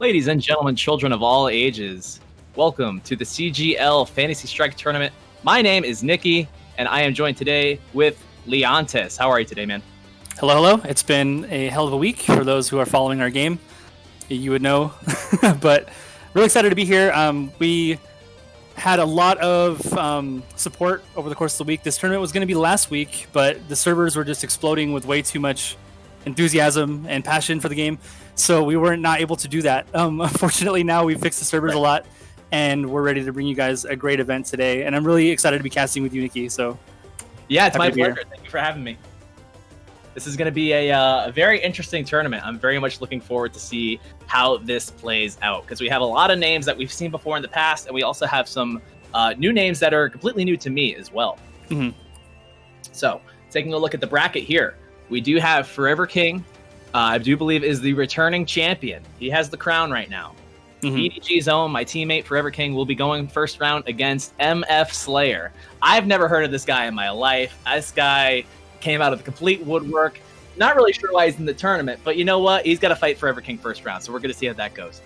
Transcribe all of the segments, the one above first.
Ladies and gentlemen, children of all ages, welcome to the CGL Fantasy Strike Tournament. My name is Nikki, and I am joined today with Leontis. How are you today, man? Hello. It's been a hell of a week for those who are following our game. You would know, but really excited to be here. We had a lot of support over the course of the week. This tournament was going to be last week, but the servers were just exploding with way too much enthusiasm and passion for the game, so we weren't not able to do that. Unfortunately, now we've fixed the servers a lot, and we're ready to bring you guys a great event today. And I'm really excited to be casting with you, Nikki. So, yeah, it's my pleasure. Thank you for having me. This is going to be a very interesting tournament. I'm very much looking forward to see how this plays out, because we have a lot of names that we've seen before in the past, and we also have some new names that are completely new to me as well. Mm-hmm. So, taking a look at the bracket here, we do have Forever King. I do believe is the returning champion. He has the crown right now. Mm-hmm. EDG's own, my teammate Forever King, will be going first round against MF Slayer. I've never heard of this guy in my life. This guy came out of the complete woodwork. Not really sure why he's in the tournament, but you know what? He's got to fight Forever King first round, so we're going to see how that goes.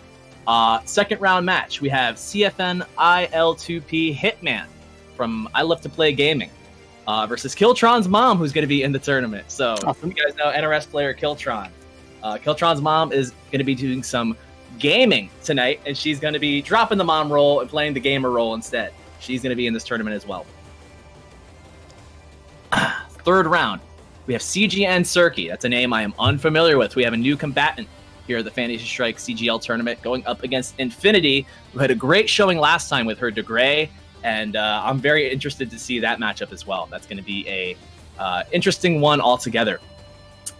Second round match, we have CFN IL2P Hitman from I Love to Play Gaming versus kiLLtronsmom, who's going to be in the tournament. So awesome. You guys know NRS player kiLLtron. kiLLtronsmom is going to be doing some gaming tonight, and she's going to be dropping the mom role and playing the gamer role instead. She's going to be in this tournament as well. Third round, we have CGN Xurkey. That's a name I am unfamiliar with. We have a new combatant here at the Fantasy Strike CGL tournament going up against Infinitii, who had a great showing last time with her Degree, and I'm very interested to see that matchup as well. That's going to be a interesting one altogether.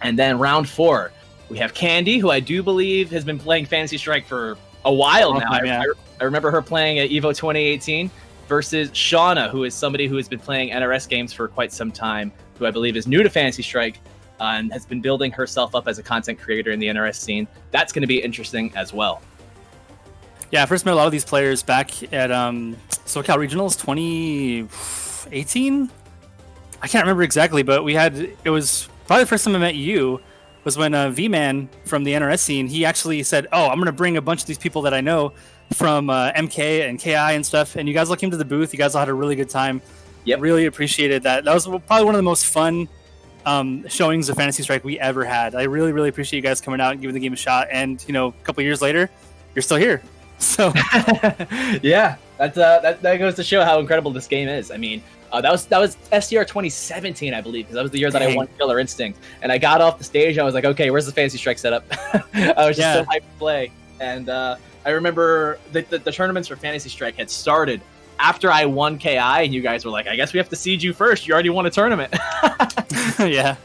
And then round 4, we have Candy, who I do believe has been playing Fantasy Strike for a while now. I remember her playing at EVO 2018 versus Shauna, who is somebody who has been playing NRS games for quite some time, who I believe is new to Fantasy Strike and has been building herself up as a content creator in the NRS scene. That's going to be interesting as well. Yeah, I first met a lot of these players back at SoCal Regionals 2018. I can't remember exactly, but it was probably the first time I met you was when V-Man from the NRS scene, he actually said, "Oh, I'm going to bring a bunch of these people that I know from MK and KI and stuff." And you guys all came to the booth. You guys all had a really good time. Yep. Really appreciated that. That was probably one of the most fun showings of Fantasy Strike we ever had. I really, really appreciate you guys coming out and giving the game a shot. And, a couple of years later, you're still here. So yeah, that goes to show how incredible this game is. I mean, that was SDR 2017, I believe, because that was the year that I won Killer Instinct. And I got off the stage, I was like, okay, where's the Fantasy Strike setup? I was just so hyped to play. And I remember the tournaments for Fantasy Strike had started after I won KI, and you guys were like, I guess we have to seed you first. You already won a tournament. Yeah,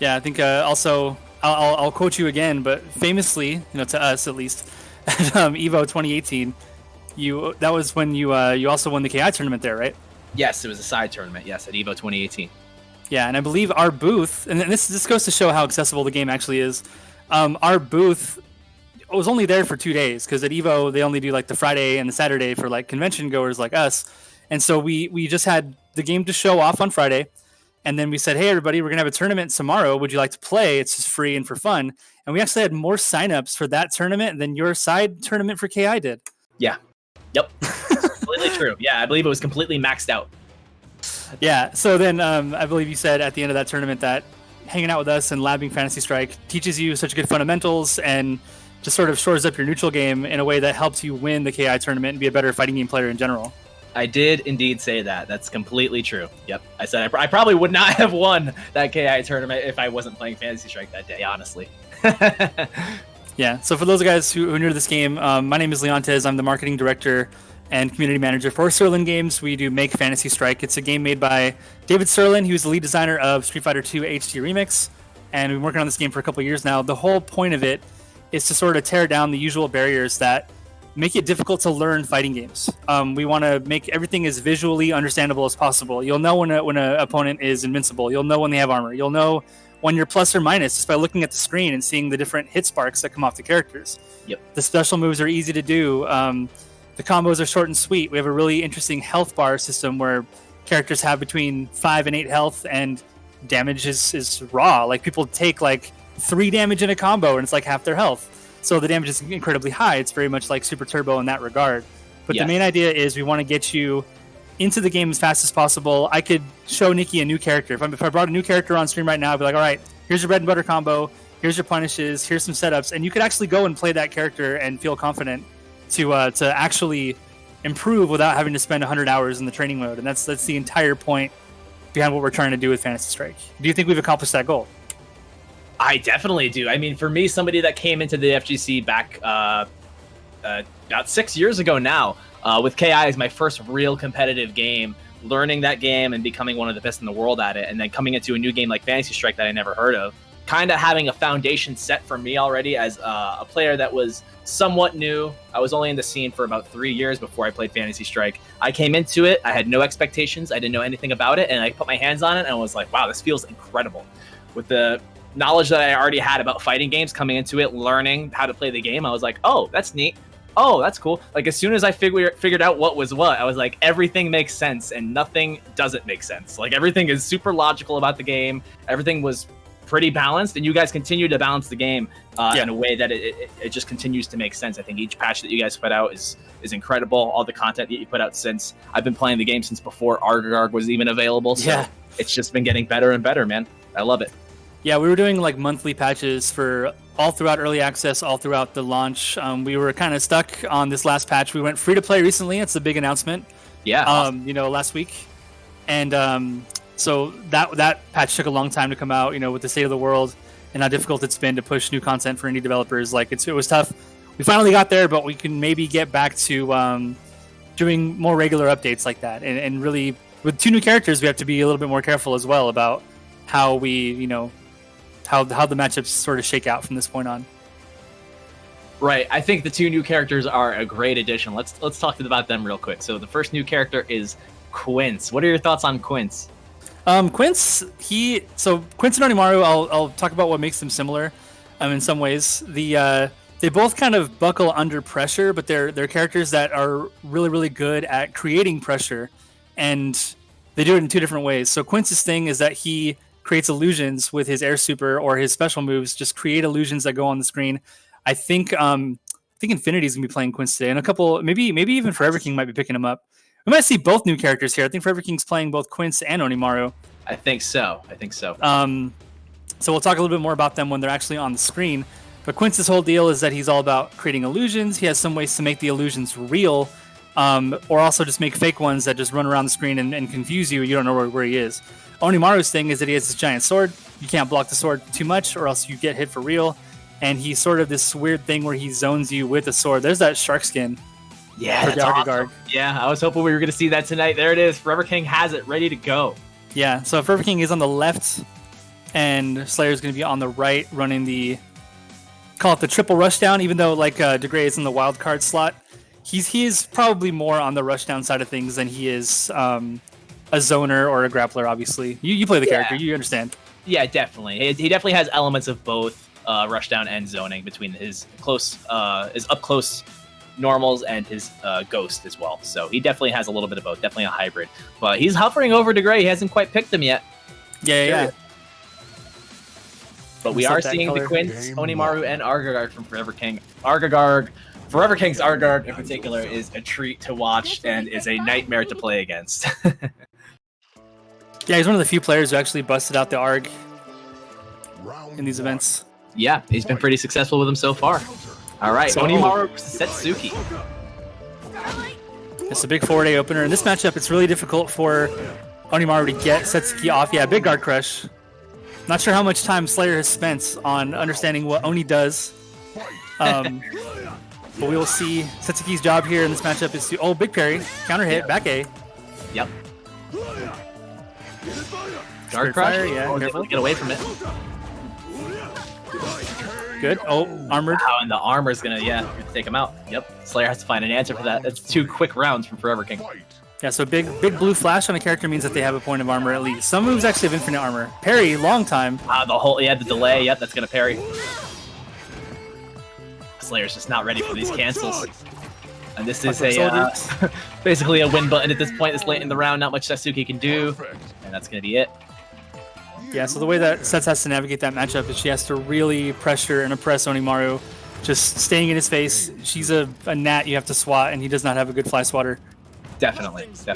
I think also I'll quote you again, but famously, to us at least, at EVO 2018, that was when you also won the KI tournament there, right? Yes, it was a side tournament. Yes, at EVO 2018. Yeah, and I believe our booth, and this goes to show how accessible the game actually is. Our booth was only there for 2 days because at EVO they only do like the Friday and the Saturday for like convention goers like us, and so we just had the game to show off on Friday, and then we said, "Hey everybody, we're gonna have a tournament tomorrow. Would you like to play? It's just free and for fun." And we actually had more signups for that tournament than your side tournament for KI did. Yeah. Yep. Completely true. Yeah, I believe it was completely maxed out. Yeah. So then I believe you said at the end of that tournament that hanging out with us and labbing Fantasy Strike teaches you such good fundamentals and just sort of shores up your neutral game in a way that helps you win the KI tournament and be a better fighting game player in general. I did indeed say that. That's completely true. Yep. I said I probably would not have won that KI tournament if I wasn't playing Fantasy Strike that day, honestly. Yeah. So for those guys who are new to this game, my name is Leontis. I'm the marketing director and community manager for Serlin Games. We do Make Fantasy Strike. It's a game made by David Serlin, who's the lead designer of Street Fighter II HD Remix. And we've been working on this game for a couple of years now. The whole point of it is to sort of tear down the usual barriers that make it difficult to learn fighting games. We want to make everything as visually understandable as possible. You'll know when an opponent is invincible. You'll know when they have armor. You'll know when you're plus or minus just by looking at the screen and seeing the different hit sparks that come off the characters. Yep. The special moves are easy to do. The combos are short and sweet. We have a really interesting health bar system where characters have between 5 and 8 health, and damage is raw. Like, people take like 3 damage in a combo and it's like half their health. so the damage is incredibly high. It's very much like Super Turbo in that regard. But Yes. the main idea is we want to get you into the game as fast as possible. I could show Nikki a new character. If I brought a new character on stream right now, I'd be like, all right, here's your bread and butter combo, here's your punishes, here's some setups, and you could actually go and play that character and feel confident to actually improve without having to spend 100 hours in the training mode. And that's the entire point behind what we're trying to do with Fantasy Strike. Do you think we've accomplished that goal? I definitely do. I mean, for me, somebody that came into the FGC back about 6 years ago now, with KI as my first real competitive game, learning that game and becoming one of the best in the world at it, and then coming into a new game like Fantasy Strike that I never heard of, kind of having a foundation set for me already as a player that was somewhat new. I was only in the scene for about 3 years before I played Fantasy Strike. I came into it, I had no expectations, I didn't know anything about it, and I put my hands on it and I was like, wow, this feels incredible. With the knowledge that I already had about fighting games, coming into it, learning how to play the game, I was like, oh, that's neat. Oh, that's cool. Like, as soon as I figured out what was what, I was like, everything makes sense and nothing doesn't make sense. Like, everything is super logical about the game. Everything was pretty balanced, and you guys continue to balance the game in a way that it just continues to make sense. I think each patch that you guys put out is incredible. All the content that you put out since I've been playing the game since before Argarg was even available. So it's just been getting better and better, man. I love it. Yeah, we were doing like monthly patches for all throughout early access, all throughout the launch. We were kind of stuck on this last patch. We went free to play recently. It's a big announcement. Yeah. Awesome. Last week, and so that patch took a long time to come out. With the state of the world and how difficult it's been to push new content for indie developers, like it was tough. We finally got there, but we can maybe get back to doing more regular updates like that. And really, with 2 new characters, we have to be a little bit more careful as well about how we, how the matchups sort of shake out from this point on. Right. I think the 2 new characters are a great addition. Let's talk about them real quick. So the first new character is Quince. What are your thoughts on Quince? Quince and Onimaru, I'll talk about what makes them similar. In some ways, they both kind of buckle under pressure, but they're characters that are really, really good at creating pressure, and they do it in 2 different ways. So Quince's thing is that he creates illusions with his air super or his special moves, just create illusions that go on the screen. I think Infinitii is gonna be playing Quince today, and a couple, maybe even Forever King might be picking him up. We might see both new characters here. I think Forever King's playing both Quince and Onimaru. I think so. So we'll talk a little bit more about them when they're actually on the screen. But Quince's whole deal is that he's all about creating illusions. He has some ways to make the illusions real, or also just make fake ones that just run around the screen and confuse you. You don't know where he is. Onimaru's thing is that he has this giant sword. You can't block the sword too much or else you get hit for real. And he's sort of this weird thing where he zones you with a sword. There's that shark skin. Yeah, that's awesome. Yeah, I was hoping we were going to see that tonight. There it is. Forever King has it ready to go. Yeah, so Forever King is on the left, and Slayer's going to be on the right, running call it the triple rushdown, even though DeGray is in the wild card slot. He is probably more on the rushdown side of things than he is a zoner or a grappler, obviously. You play the character, you understand. Yeah, definitely. He definitely has elements of both rushdown and zoning between his up close normals and his ghost as well. So he definitely has a little bit of both, definitely a hybrid. But he's hovering over DeGray. He hasn't quite picked him yet. Yeah. But we are seeing the Quince, Onimaru, and Argarg from Forever King. Forever King's Argarg in particular is a treat to watch and is a nightmare to play against. Yeah, he's one of the few players who actually busted out the Arg in these events. Yeah, he's been pretty successful with them so far. All right, so Onimaru versus Setsuki. It's a big 4-day opener. In this matchup, it's really difficult for Onimaru to get Setsuki off. Yeah, big guard crush. Not sure how much time Slayer has spent on understanding what Oni does. But we will see. Setsuki's job here in this matchup is to... Oh, big parry. Counter hit. Back A. Yep. Guard crush? Yeah, careful. Get away from it. Good. Oh, armored. Wow, and the armor's gonna take him out. Yep. Slayer has to find an answer for that. That's 2 quick rounds from Forever King. Yeah, so big blue flash on a character means that they have a point of armor at least. Some moves actually have infinite armor. Parry, long time. The delay. Yep, that's gonna parry. Slayer's just not ready for these cancels. And this is basically a win button at this point. This late in the round, not much Setsuki can do. And that's gonna be it. Yeah, so the way that Sets has to navigate that matchup is she has to really pressure and oppress Onimaru. just staying in his face. She's a gnat you have to swat, and he does not have a good fly swatter. Definitely it's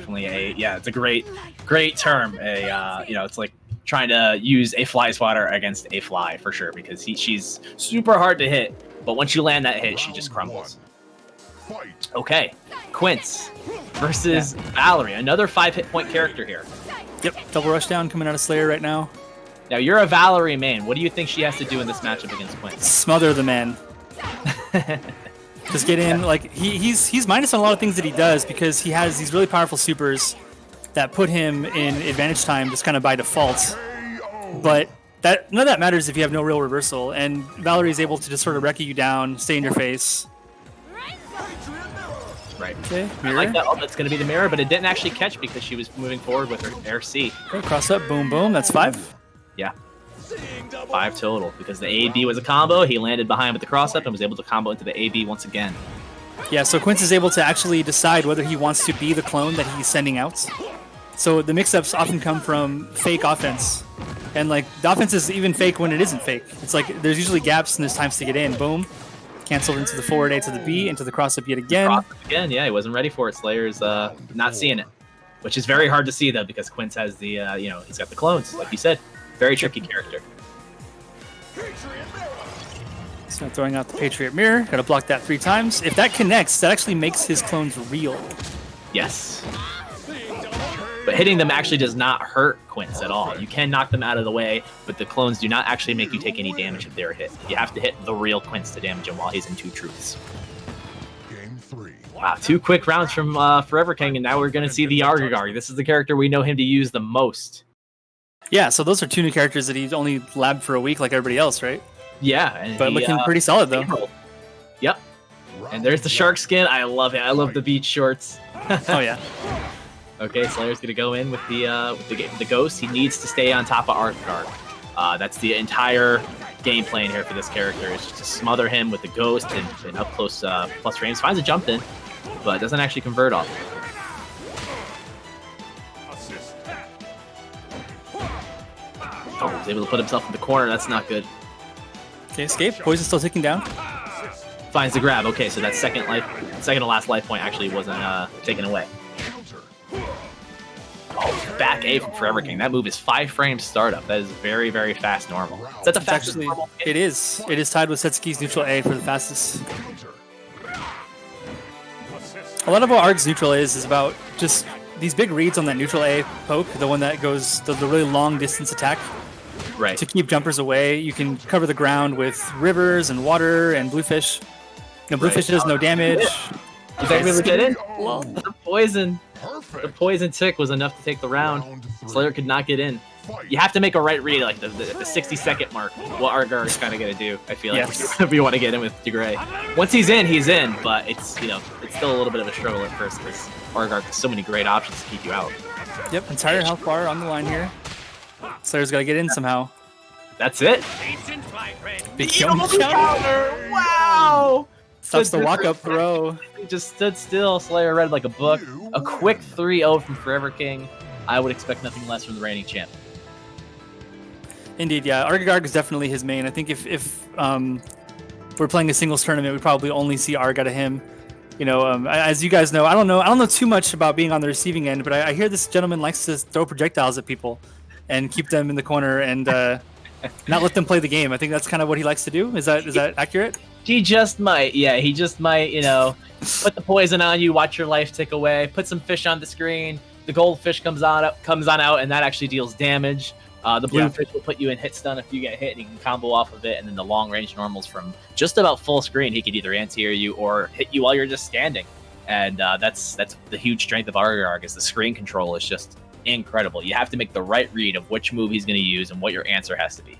a great term. It's like trying to use a fly swatter against a fly for sure, because she's super hard to hit, but once you land that hit, she just crumbles. Okay, Quince versus Valerie, another 5 hit point character here. Yep, double rush down coming out of Slayer right now. Now you're a Valerie main. What do you think she has to do in this matchup against Quince? Smother the man. Just get in. Like he's minus on a lot of things that he does because he has these really powerful supers that put him in advantage time just kind of by default. But none of that matters if you have no real reversal. And Valerie is able to just sort of wreck you down, stay in your face. Right. Okay, I like that. Oh, that's going to be the mirror, but it didn't actually catch because she was moving forward with her air C. Okay, cross up, boom, boom. That's 5. Yeah. 5 total because the A-B was a combo. He landed behind with the cross up and was able to combo into the A-B once again. Yeah, so Quince is able to actually decide whether he wants to be the clone that he's sending out. So the mix-ups often come from fake offense. And like the offense is even fake when it isn't fake. It's like there's usually gaps and there's times to get in. Boom. Canceled into the forward A to the B, into the cross up yet again. Cross up again, yeah, he wasn't ready for it. Slayer's not seeing it, which is very hard to see though because Quince has the he's got the clones, like you said. Very tricky character. So throwing out the Patriot Mirror. Got to block that 3 times. If that connects, that actually makes his clones real. Yes. But hitting them actually does not hurt Quince at all. You can knock them out of the way, but the clones do not actually make you take any damage if they're hit. You have to hit the real Quince to damage him while he's in 2 truths. Game 3. Wow, 2 quick rounds from Forever King, and now we're going to see the Argagar. This is the character we know him to use the most. Yeah, so those are 2 new characters that he's only labbed for a week like everybody else, right? Yeah. But looking pretty solid, though. Yep. And there's the shark skin. I love it. I love the beach shorts. Oh, yeah. Okay, Slayer's going to go in with the ghost. He needs to stay on top of Argagar. That's the entire game plan here for this character, is just to smother him with the ghost and up close plus frames. Finds a jump in, but doesn't actually convert off. Oh, he's able to put himself in the corner. That's not good. Okay, escape. Poison still ticking down. Finds the grab. Okay, so that second to last life point actually wasn't taken away. Oh, back A from Forever King. That move is 5 frames startup. That is very, very fast normal. Is that the fastest normal? It is. It is tied with Setsuki's neutral A for the fastest. A lot of what Arg's neutral is about just these big reads on that neutral A poke, the one that goes the really long distance attack. Right. To keep jumpers away, you can cover the ground with rivers and water and bluefish. Bluefish does no damage. You think we did it? Well, the poison tick was enough to take the round. Slayer could not get in. You have to make a right read, like the 60-second mark. What Argar is kind of gonna do, I feel like, if you want to get in with DeGray. Once he's in, but it's still a little bit of a struggle at first because Argar has so many great options to keep you out. Yep, entire health bar on the line here. Slayer's got to get in somehow. That's it. Big counter. Wow. Stops the walk-up throw. He just stood still. Slayer read like a book. A quick 3-0 from Forever King. I would expect nothing less from the reigning champ. Indeed, yeah. Argagar is definitely his main. I think if we're playing a singles tournament, we probably only see Arg out of him. As you guys know, I don't know too much about being on the receiving end, but I hear this gentleman likes to throw projectiles at people and keep them in the corner and not let them play the game. I think that's kind of what he likes to do. Is that accurate? He just might. Yeah, he just might, put the poison on you, watch your life tick away, put some fish on the screen. The goldfish comes on out, and that actually deals damage. The blue fish will put you in hit stun if you get hit, and he can combo off of it. And then the long range normals from just about full screen, he could either anti-air you or hit you while you're just standing. And that's the huge strength of Argarg, is the screen control is just incredible. You have to make the right read of which move he's going to use and what your answer has to be.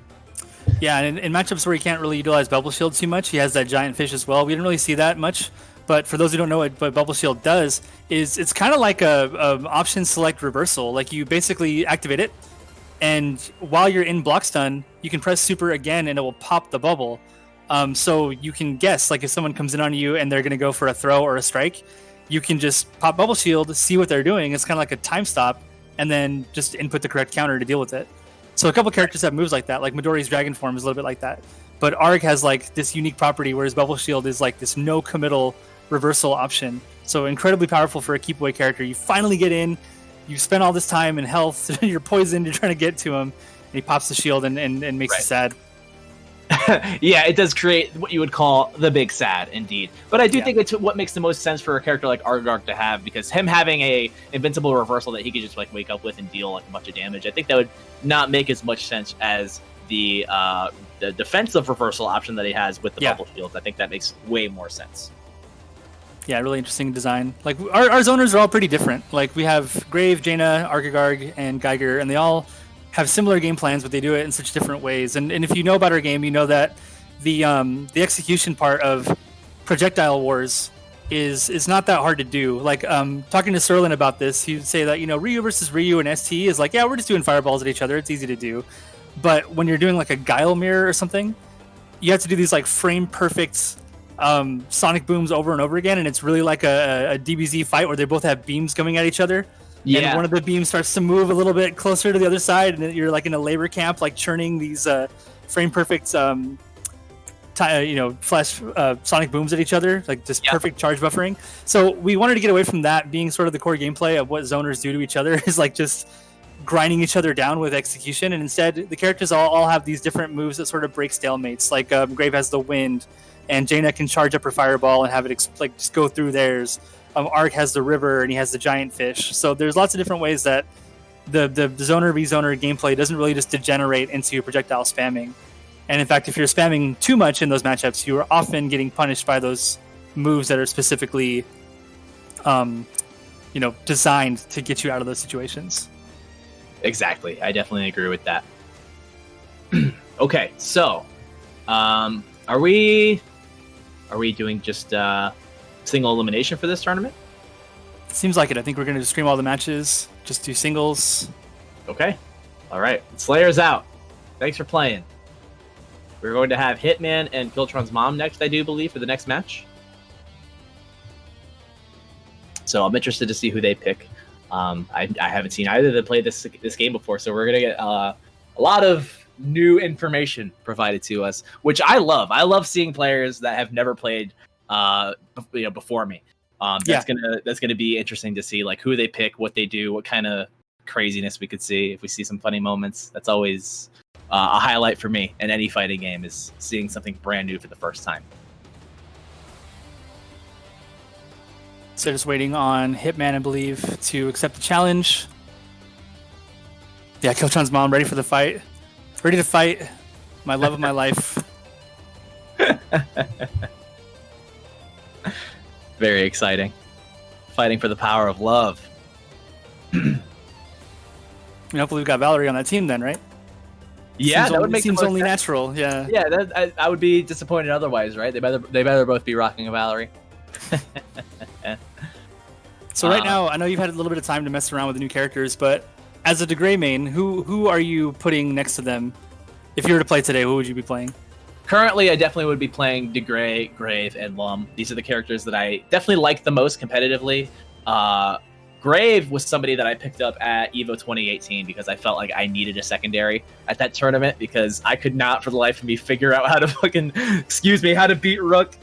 Yeah, and in matchups where he can't really utilize Bubble Shield too much, he has that giant fish as well. We didn't really see that much. But for those who don't know what Bubble Shield does, is it's kind of like a option select reversal. Like you basically activate it, and while you're in block stun, you can press super again, and it will pop the bubble. So you can guess, like if someone comes in on you and they're going to go for a throw or a strike, you can just pop Bubble Shield, see what they're doing. It's kind of like a time stop, and then just input the correct counter to deal with it. So a couple characters have moves like that, like Midori's dragon form is a little bit like that. But Arg has like this unique property where his bubble shield is like this no committal reversal option. So incredibly powerful for a keep away character. You finally get in, you spend all this time and health, you're poisoned, you're trying to get to him, and he pops the shield and makes you sad. Yeah, it does create what you would call the big sad, indeed. But I do think it's what makes the most sense for a character like Arg to have, because him having a invincible reversal that he could just like wake up with and deal like a bunch of damage, I think that would not make as much sense as the defensive reversal option that he has with the bubble shields. I think that makes way more sense. Yeah, really interesting design. Like our zoners are all pretty different. Like we have Grave, Jaina, Argagarg, and Geiger, and they all have similar game plans, but they do it in such different ways. And if you know about our game, you know that the execution part of projectile wars is not that hard to do. Like talking to Serlin about this, he would say that Ryu versus Ryu and ST is like, yeah, we're just doing fireballs at each other. It's easy to do. But when you're doing like a Guile mirror or something, you have to do these like frame perfect sonic booms over and over again, and it's really like a DBZ fight where they both have beams coming at each other. Yeah. And one of the beams starts to move a little bit closer to the other side, and then you're like in a labor camp, like churning these frame perfect, flash sonic booms at each other, like just perfect charge buffering. So we wanted to get away from that being sort of the core gameplay of what zoners do to each other, is like just grinding each other down with execution. And instead, the characters all have these different moves that sort of break stalemates. Like Grave has the wind, and Jaina can charge up her fireball and have it just go through theirs. Arg has the river, and he has the giant fish. So there's lots of different ways that the zoner v zoner gameplay doesn't really just degenerate into projectile spamming. And in fact, if you're spamming too much in those matchups, you are often getting punished by those moves that are specifically designed to get you out of those situations. Exactly. I definitely agree with that. Okay, so are we doing just single elimination for this tournament? Seems like it. I think we're going to just stream all the matches, just do singles. Okay. All right. Slayer's out. Thanks for playing. We're going to have Hitman and kiLLtronsmom next, I do believe, for the next match. So I'm interested to see who they pick. I haven't seen either of them play this game before, so we're going to get a lot of new information provided to us, which I love. I love seeing players that have never played before me. That's gonna be interesting to see, like who they pick, what they do, what kind of craziness we could see. If we see some funny moments, that's always a highlight for me in any fighting game, is seeing something brand new for the first time. So just waiting on Hitman, I believe, to accept the challenge. Yeah, kiLLtronsmom ready for the fight. Ready to fight. My love of my life. Very exciting. Fighting for the power of love. And hopefully we've got Valerie on that team then, right? Yeah, that would make seems only natural. Yeah. Yeah, I would be disappointed otherwise, right? They better both be rocking a Valerie. So right now, I know you've had a little bit of time to mess around with the new characters, but as a DeGray main, who are you putting next to them? If you were to play today, who would you be playing? Currently, I definitely would be playing DeGray, Grave, and Lum. These are the characters that I definitely like the most competitively. Grave was somebody that I picked up at EVO 2018 because I felt like I needed a secondary at that tournament, because I could not for the life of me figure out how to how to beat Rook.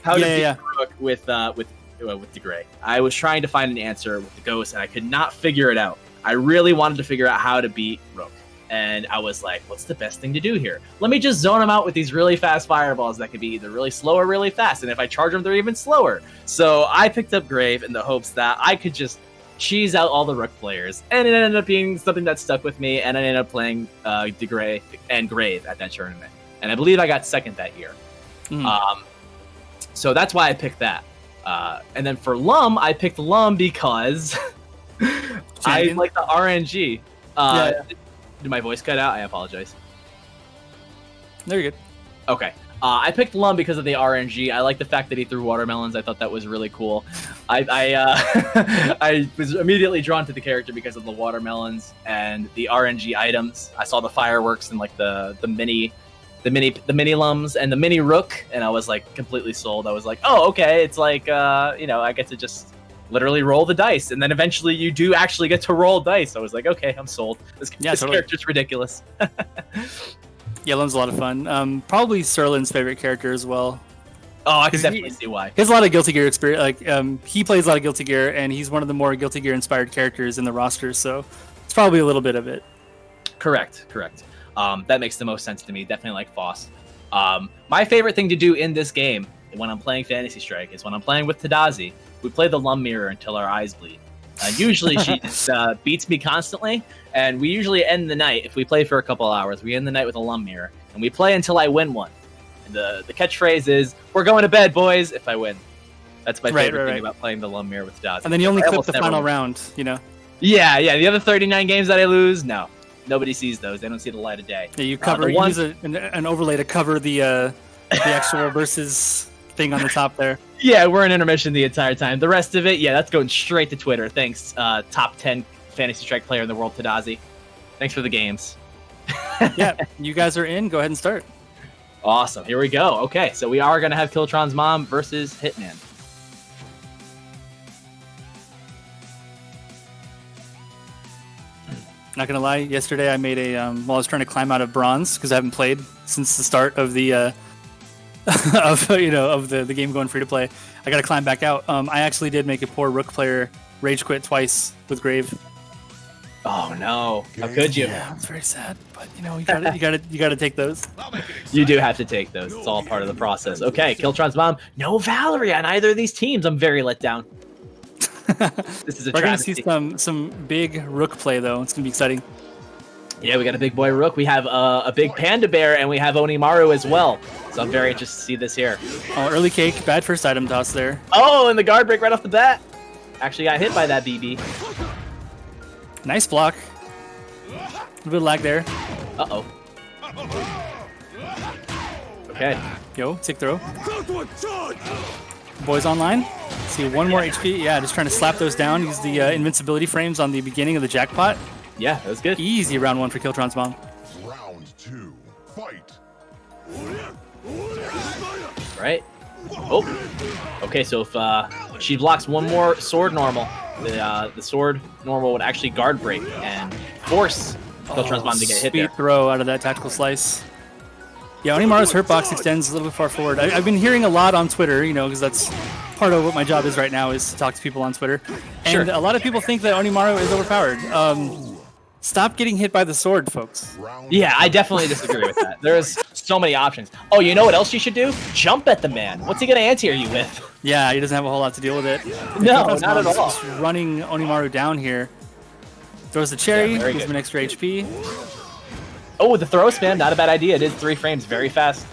Rook with DeGray. I was trying to find an answer with the Ghost, and I could not figure it out. I really wanted to figure out how to beat Rook. And I was like, what's the best thing to do here? Let me just zone them out with these really fast fireballs that could be either really slow or really fast. And if I charge them, they're even slower. So I picked up Grave in the hopes that I could just cheese out all the Rook players. And it ended up being something that stuck with me. And I ended up playing DeGray and Grave at that tournament. And I believe I got second that year. So that's why I picked that. And then for Lum, I picked Lum because I like the RNG. Did my voice cut out? I apologize. There you're good. Okay. I picked Lum because of the RNG. I like the fact that he threw watermelons. I thought that was really cool. I was immediately drawn to the character because of the watermelons and the RNG items. I saw the fireworks and like the mini Lums and the mini Rook, and I was like completely sold. I was like, oh, okay. It's like I get to just literally roll the dice, and then eventually you do actually get to roll dice. So I was like, okay, I'm sold. This Totally. character's ridiculous. Yeah, Lum's a lot of fun. Probably Serlin's favorite character as well. Oh, I can definitely see why. He has a lot of Guilty Gear experience. Like, he plays a lot of Guilty Gear, and he's one of the more Guilty Gear inspired characters in the roster. So it's probably a little bit of it. Correct. That makes the most sense to me. Definitely like Foss. My favorite thing to do in this game when I'm playing Fantasy Strike is when I'm playing with Tadazi, we play the Lum Mirror until our eyes bleed. Usually she just beats me constantly, and we usually end the night, if we play for a couple hours, we end the night with a Lum Mirror, and we play until I win one. And the catchphrase is, we're going to bed, boys, if I win. That's my favorite thing about playing the Lum Mirror with Tadazi. And then you only clip the final round, you know? Yeah, the other 39 games that I lose, no. Nobody sees those. They don't see the light of day. Yeah, you use an overlay to cover the actual versus thing on the top there. Yeah, we're in intermission the entire time. The rest of it, that's going straight to Twitter. Thanks, top 10 Fantasy Strike player in the world, Tadazi. Thanks for the games. Yeah, you guys are in. Go ahead and start. Awesome. Here we go. Okay, so we are going to have kiLLtronsmom versus Hitman. Not gonna lie, yesterday I made a while I was trying to climb out of bronze because I haven't played since the start of the of the game going free to play. I gotta climb back out. I actually did make a poor Rook player rage quit twice with Grave. Oh no! How could you? Yeah, it's very sad, but you gotta take those. You do have to take those. It's all part of the process. Okay, kiLLtronsmom. No Valerie on either of these teams. I'm very let down. This is a We're travesty. gonna see some big Rook play though. It's gonna be exciting. Yeah, we got a big boy Rook. We have a big Panda Bear, and we have Onimaru as well. So I'm very interested to see this here. Oh, early cake, bad first item toss there. Oh, and the guard break right off the bat. Actually got hit by that BB. Nice block. A little bit of lag there. Uh-oh. Okay. Yo, tick throw. Boys online. See one more HP. Yeah, just trying to slap those down. Use the invincibility frames on the beginning of the jackpot. Yeah, that was good. Easy round one for kiLLtronsmom. Round 2, fight. Right. Oh. Okay, so if she blocks one more sword normal, the sword normal would actually guard break and force kiLLtronsmom to get hit there. Sweet throw out of that tactical slice. Yeah, Onimaru's hurt box extends a little bit far forward. I've been hearing a lot on Twitter, because that's part of what my job is right now, is to talk to people on Twitter. And a lot of people think that Onimaru is overpowered. Stop getting hit by the sword, folks. Yeah, I definitely disagree with that. There's so many options. Oh, you know what else you should do? Jump at the man. What's he going to anti-air you with? Yeah, he doesn't have a whole lot to deal with it. No, not at all. Just running Onimaru down here. Throws the cherry, gives him an extra HP. Oh, the throw spam, not a bad idea. It is 3 frames, very fast.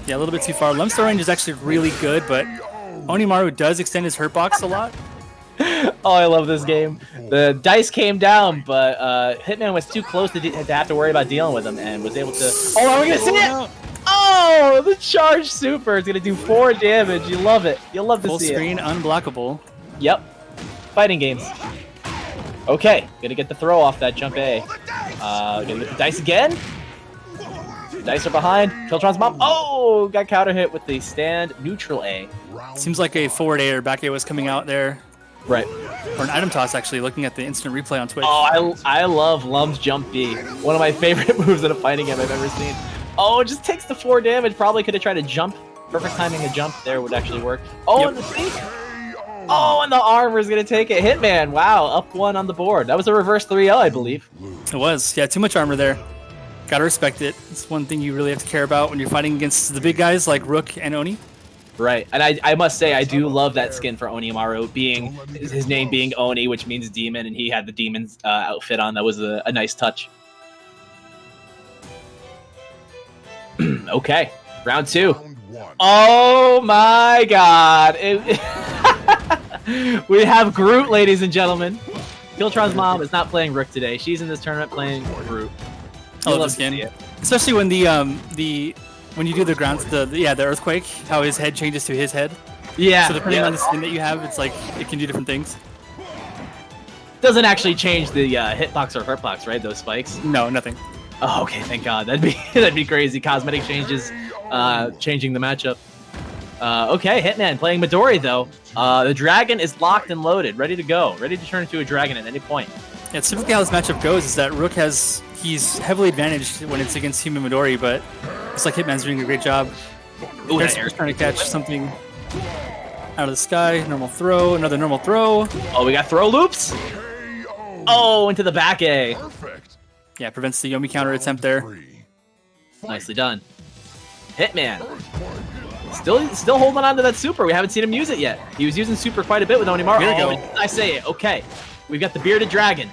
Yeah, a little bit too far. Lum's throw range is actually really good, but Onimaru does extend his hurt box a lot. Oh, I love this game. The dice came down, but Hitman was too close to have to worry about dealing with him and was able to... Oh, are we going to see it? Oh, the charge super is going to do 4 damage. You love it. You'll love to see it. Full screen, unblockable. Yep. Fighting games. Okay, gonna get the throw off that jump A. Gonna get the dice again. Dice are behind. kiLLtronsmom. Oh, got counter hit with the stand neutral A. Seems like a forward A or back A was coming out there. Right. Or an item toss, actually, looking at the instant replay on Twitch. Oh, I love Lum's jump B. One of my favorite moves in a fighting game I've ever seen. Oh, it just takes the 4 damage. Probably could have tried to jump. Perfect timing to jump there would actually work. Oh, and the C. Oh, and the armor is going to take it. Hitman, wow, up 1 on the board. That was a reverse 3-0, I believe. It was. Yeah, too much armor there. Gotta respect it. It's one thing you really have to care about when you're fighting against the big guys like Rook and Oni. Right, and I must say, I do love that skin for Onimaru, being his name being Oni, which means demon, and he had the demon's outfit on. That was a nice touch. Okay, round 2. Oh my god. We have Groot, ladies and gentlemen. kiLLtronsmom is not playing Rook today. She's in this tournament playing Groot. I love this skin. Especially when when you do the ground, the earthquake, how his head changes to his head. Yeah. So depending on the skin that you have, it's like it can do different things. Doesn't actually change the hitbox or hurtbox, right? Those spikes. No, nothing. Oh, okay, thank God. That'd be crazy. Cosmetic changes, changing the matchup. Okay, Hitman playing Midori, though. The dragon is locked and loaded, ready to go. Ready to turn into a dragon at any point. Yeah, typically how this matchup goes is that Rook he's heavily advantaged when it's against human Midori, but it's like Hitman's doing a great job. Ooh, There's trying to catch something out of the sky. Normal throw, another normal throw. Oh, we got throw loops. Oh, into the back A. Perfect. Yeah, prevents the Yomi counter attempt there. Nicely done. Hitman. Still holding on to that super. We haven't seen him use it yet. He was using super quite a bit with Onimaru. Here we go. I say it. Okay. We've got the bearded dragon.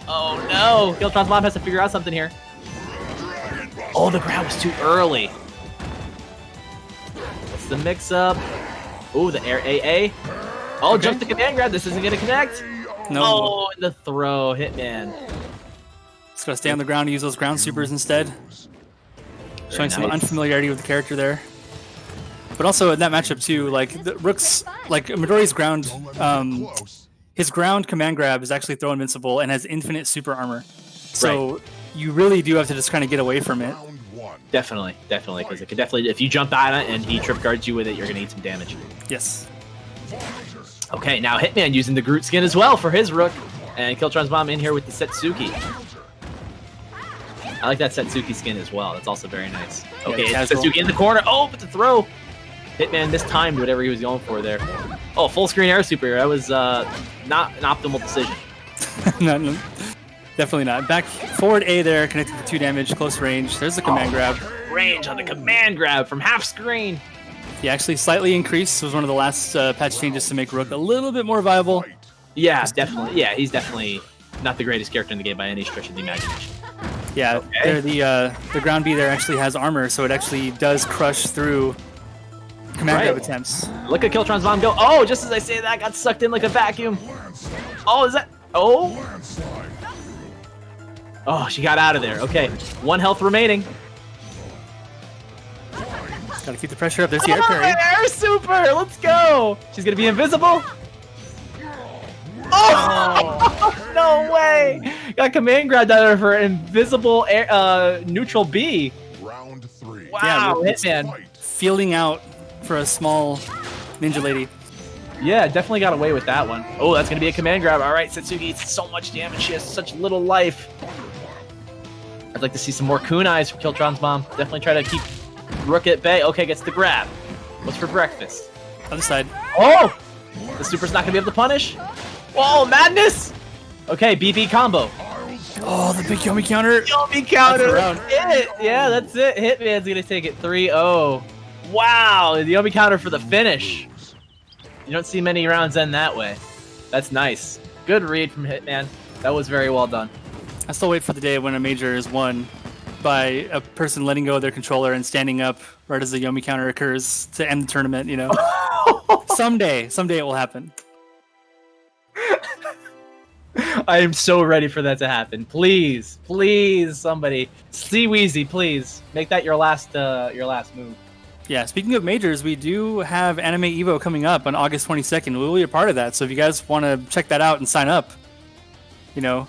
Oh no. kiLLtronsmom has to figure out something here. Oh, the grab was too early. What's the mix up? Oh, the air AA. Oh, Okay. jump the command grab. This isn't going to connect. No, Oh, and the throw. Hitman. just gotta stay on the ground and use those ground supers instead. Showing some nice. unfamiliarity with the character there. But also in that matchup too, like the Rook's, like Midori's ground, his ground command grab is actually throw invincible and has infinite super armor. So you really do have to just kind of get away from it. Round one. Definitely, because it could definitely, if you jump on it and he trip guards you with it, you're going to eat some damage. Yes. Okay, now Hitman using the Groot skin as well for his Rook. And kiLLtronsmom in here with the Setsuki. I like that Setsuki skin as well. That's also very nice. Okay, Yeah, it's casual. Setsuki in the corner. Oh, but the throw. Hitman mistimed whatever he was going for there. Oh, full screen air super. That was not an optimal decision. no, definitely not. Back forward A there, connected for 2 damage, close range. There's the command grab. Range on the command grab from half screen. He actually slightly increased. It was one of the last patch changes to make Rook a little bit more viable. Yeah, definitely. Yeah, he's definitely not the greatest character in the game by any stretch of the imagination. Yeah, Okay. there the ground B there actually has armor, so it actually does crush through command grab Right. attempts. Look at kiLLtronsmom go. Oh, just as I say that, got sucked in like a vacuum. Oh, is that? Oh. Oh, she got out of there. Okay, 1 health remaining. Gotta keep the pressure up. There's the air Come parry. on, air super. Let's go. She's gonna be invisible. Oh, no way. Got command grabbed out of her invisible air, neutral B. Round three. Wow, Yeah, Hitman. Fight. Feeling out for a small ninja lady. Yeah, definitely got away with that one. Oh, that's going to be a command grab. All right, Setsuki eats so much damage. She has such little life. I'd like to see some more kunais from kiLLtronsmom. Definitely try to keep Rook at bay. Okay, gets the grab. What's for breakfast? Other side. Oh! The super's not going to be able to punish. Whoa, madness! Okay, BB combo. Oh, the big Yomi counter. Yomi counter. That's the round. It. Yeah, that's it. Hitman's going to take it 3-0. Wow, the Yomi counter for the finish. You don't see many rounds end that way. That's nice. Good read from Hitman. That was very well done. I still wait for the day when a major is won by a person letting go of their controller and standing up right as the Yomi counter occurs to end the tournament, you know. Someday it will happen. I am so ready for that to happen. Please, somebody. See Wheezy, please. Make that your last move. Yeah, speaking of majors, we do have Anime Evo coming up on August 22nd. We'll be a part of that, so if you guys want to check that out and sign up, you know.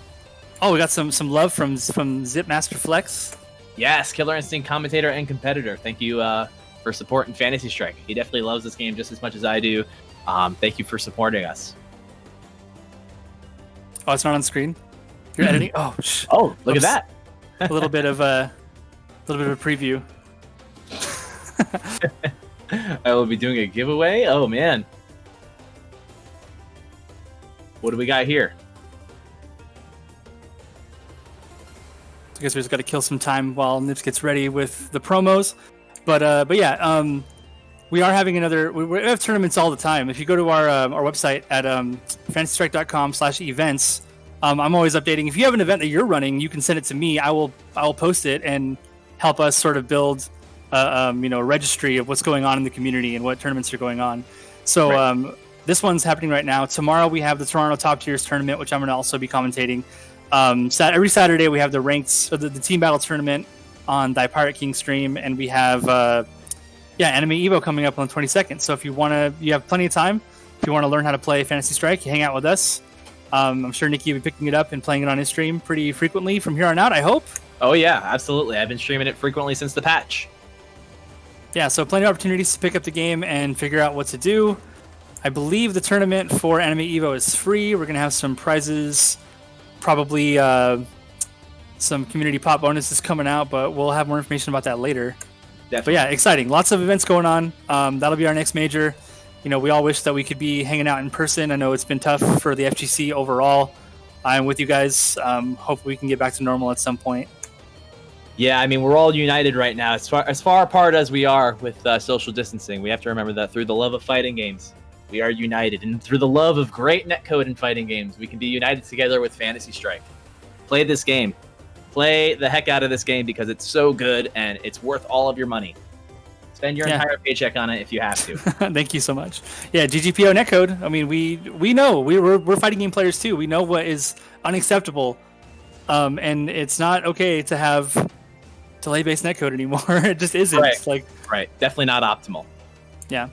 Oh, we got some love from Zipmaster Flex. Yes, Killer Instinct commentator and competitor. Thank you for supporting Fantasy Strike. He definitely loves this game just as much as I do. Thank you for supporting us. Oh, it's not on screen. You're editing. Oh, Oh, look Oops. at that. a little bit of a preview. I will be doing a giveaway. Oh man. What do we got here? I guess we just got to kill some time while Nips gets ready with the promos. But yeah, we are having another. We have tournaments all the time. If you go to our website at fantasystrike.com/events, I'm always updating. If you have an event that you're running, you can send it to me. I will post it and help us sort of build a registry of what's going on in the community and what tournaments are going on. So Right. This one's happening right now. Tomorrow we have the Toronto Top Tiers tournament, which I'm going to also be commentating. Every Saturday we have the team battle tournament on Thy Pirate King stream, and we have Anime Evo coming up on the 22nd. So if you have plenty of time. If you want to learn how to play Fantasy Strike, you hang out with us. I'm sure Nikki will be picking it up and playing it on his stream pretty frequently from here on out, I hope. Oh yeah, absolutely. I've been streaming it frequently since the patch. Yeah, so plenty of opportunities to pick up the game and figure out what to do. I believe the tournament for Anime Evo is free. We're going to have some prizes, probably some community pop bonuses coming out, but we'll have more information about that later. Definitely. But yeah, exciting. Lots of events going on. That'll be our next major. You know, we all wish that we could be hanging out in person. I know it's been tough for the FGC overall. I'm with you guys. Hopefully we can get back to normal at some point. Yeah, I mean, we're all united right now. As far apart as we are with social distancing, we have to remember that through the love of fighting games, we are united. And through the love of great netcode and fighting games, we can be united together with Fantasy Strike. Play this game. Play the heck out of this game because it's so good and it's worth all of your money. Spend your entire paycheck on it if you have to. Thank you so much. Yeah, GGPO netcode. I mean, we know we're fighting game players too. We know what is unacceptable, and it's not okay to have delay-based netcode anymore. It just isn't. Right. Right. Definitely not optimal. Yeah.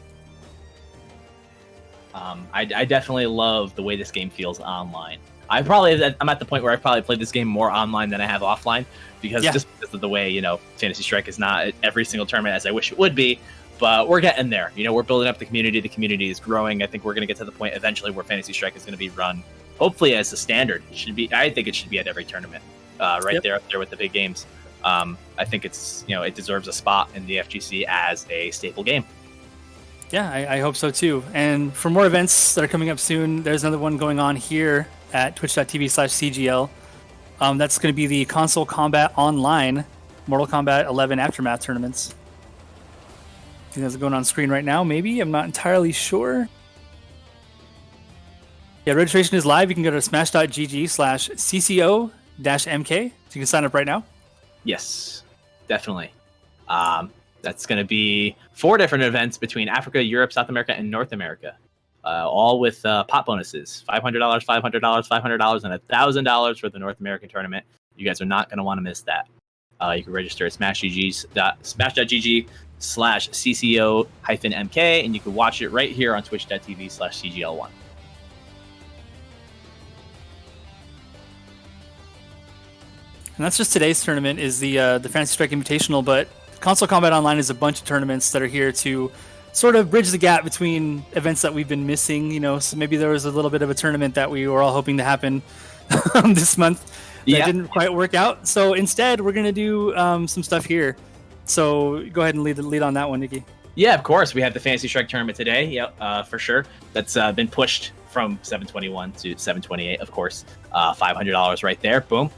I definitely love the way this game feels online. I'm at the point where I've probably played this game more online than I have offline because just because of the way, Fantasy Strike is not at every single tournament as I wish it would be, but we're getting there. We're building up the community. The community is growing. I think we're going to get to the point eventually where Fantasy Strike is going to be run, hopefully as a standard. I think it should be at every tournament, there up there with the big games. I think it's, it deserves a spot in the FGC as a staple game. Yeah, I hope so too. And for more events that are coming up soon, there's another one going on here at twitch.tv/CGL. That's going to be the Console Combat Online Mortal Kombat 11 Aftermath tournaments. I think that's going on screen right now, maybe? I'm not entirely sure. Yeah, registration is live. You can go to smash.gg/CCO-MK. So you can sign up right now. Yes, definitely. That's going to be 4 different events between Africa, Europe, South America, and North America. All with pop bonuses, $500, $500, $500, and $1,000 for the North American tournament. You guys are not going to want to miss that. You can register at smash.gg/CCO-MK, and you can watch it right here on twitch.tv/CGL1. And that's just today's tournament, is the Fantasy Strike Invitational, but Console Combat Online is a bunch of tournaments that are here to sort of bridge the gap between events that we've been missing, so maybe there was a little bit of a tournament that we were all hoping to happen this month that didn't quite work out. So instead, we're going to do some stuff here. So go ahead and lead on that one, Nikki. Yeah, of course. We have the Fantasy Strike tournament today. Yep, for sure. That's been pushed from 721 to 728, of course. $500 right there. Boom.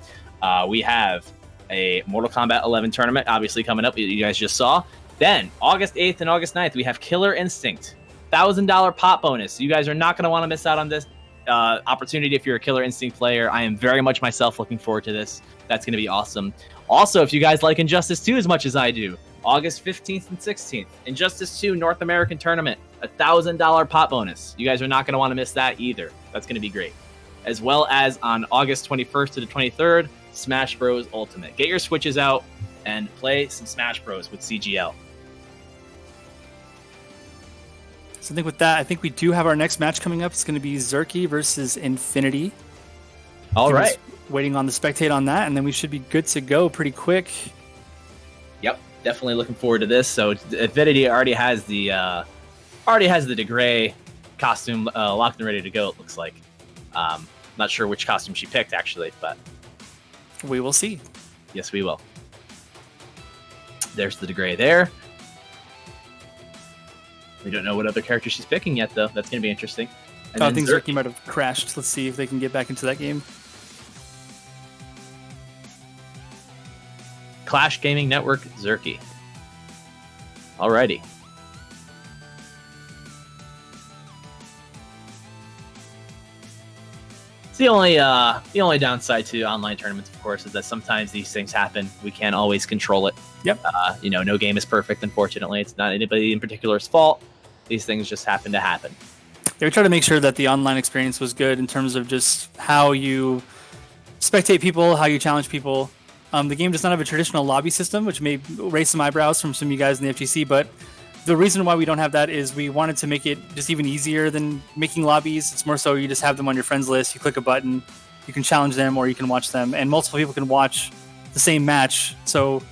We have a Mortal Kombat 11 tournament, obviously, coming up. You guys just saw. Then, August 8th and August 9th, we have Killer Instinct. $1,000 pop bonus. You guys are not going to want to miss out on this opportunity if you're a Killer Instinct player. I am very much myself looking forward to this. That's going to be awesome. Also, if you guys like Injustice 2 as much as I do, August 15th and 16th, Injustice 2 North American Tournament, $1,000 pop bonus. You guys are not going to want to miss that either. That's going to be great. As well as on August 21st to the 23rd, Smash Bros. Ultimate. Get your Switches out and play some Smash Bros. With CGL. So I think with that, we do have our next match coming up. It's going to be Xurkey versus Infinitii. All right. Waiting on the spectate on that, and then we should be good to go pretty quick. Yep, definitely looking forward to this. So Infinitii already has the DeGray costume locked and ready to go. It looks like. Not sure which costume she picked actually, but we will see. Yes, we will. There's the DeGray there. We don't know what other character she's picking yet, though. That's going to be interesting. And I think Xurkey might have crashed. Let's see if they can get back into that game. Clash Gaming Network, Xurkey. Alrighty. It's the only downside to online tournaments, of course, is that sometimes these things happen. We can't always control it. Yep. No game is perfect, unfortunately. It's not anybody in particular's fault. These things just happen to happen. Yeah, we try to make sure that the online experience was good in terms of just how you spectate people, how you challenge people. The game does not have a traditional lobby system, which may raise some eyebrows from some of you guys in the FGC, but the reason why we don't have that is we wanted to make it just even easier than making lobbies. It's more so you just have them on your friends list, you click a button, you can challenge them or you can watch them, and multiple people can watch the same match. So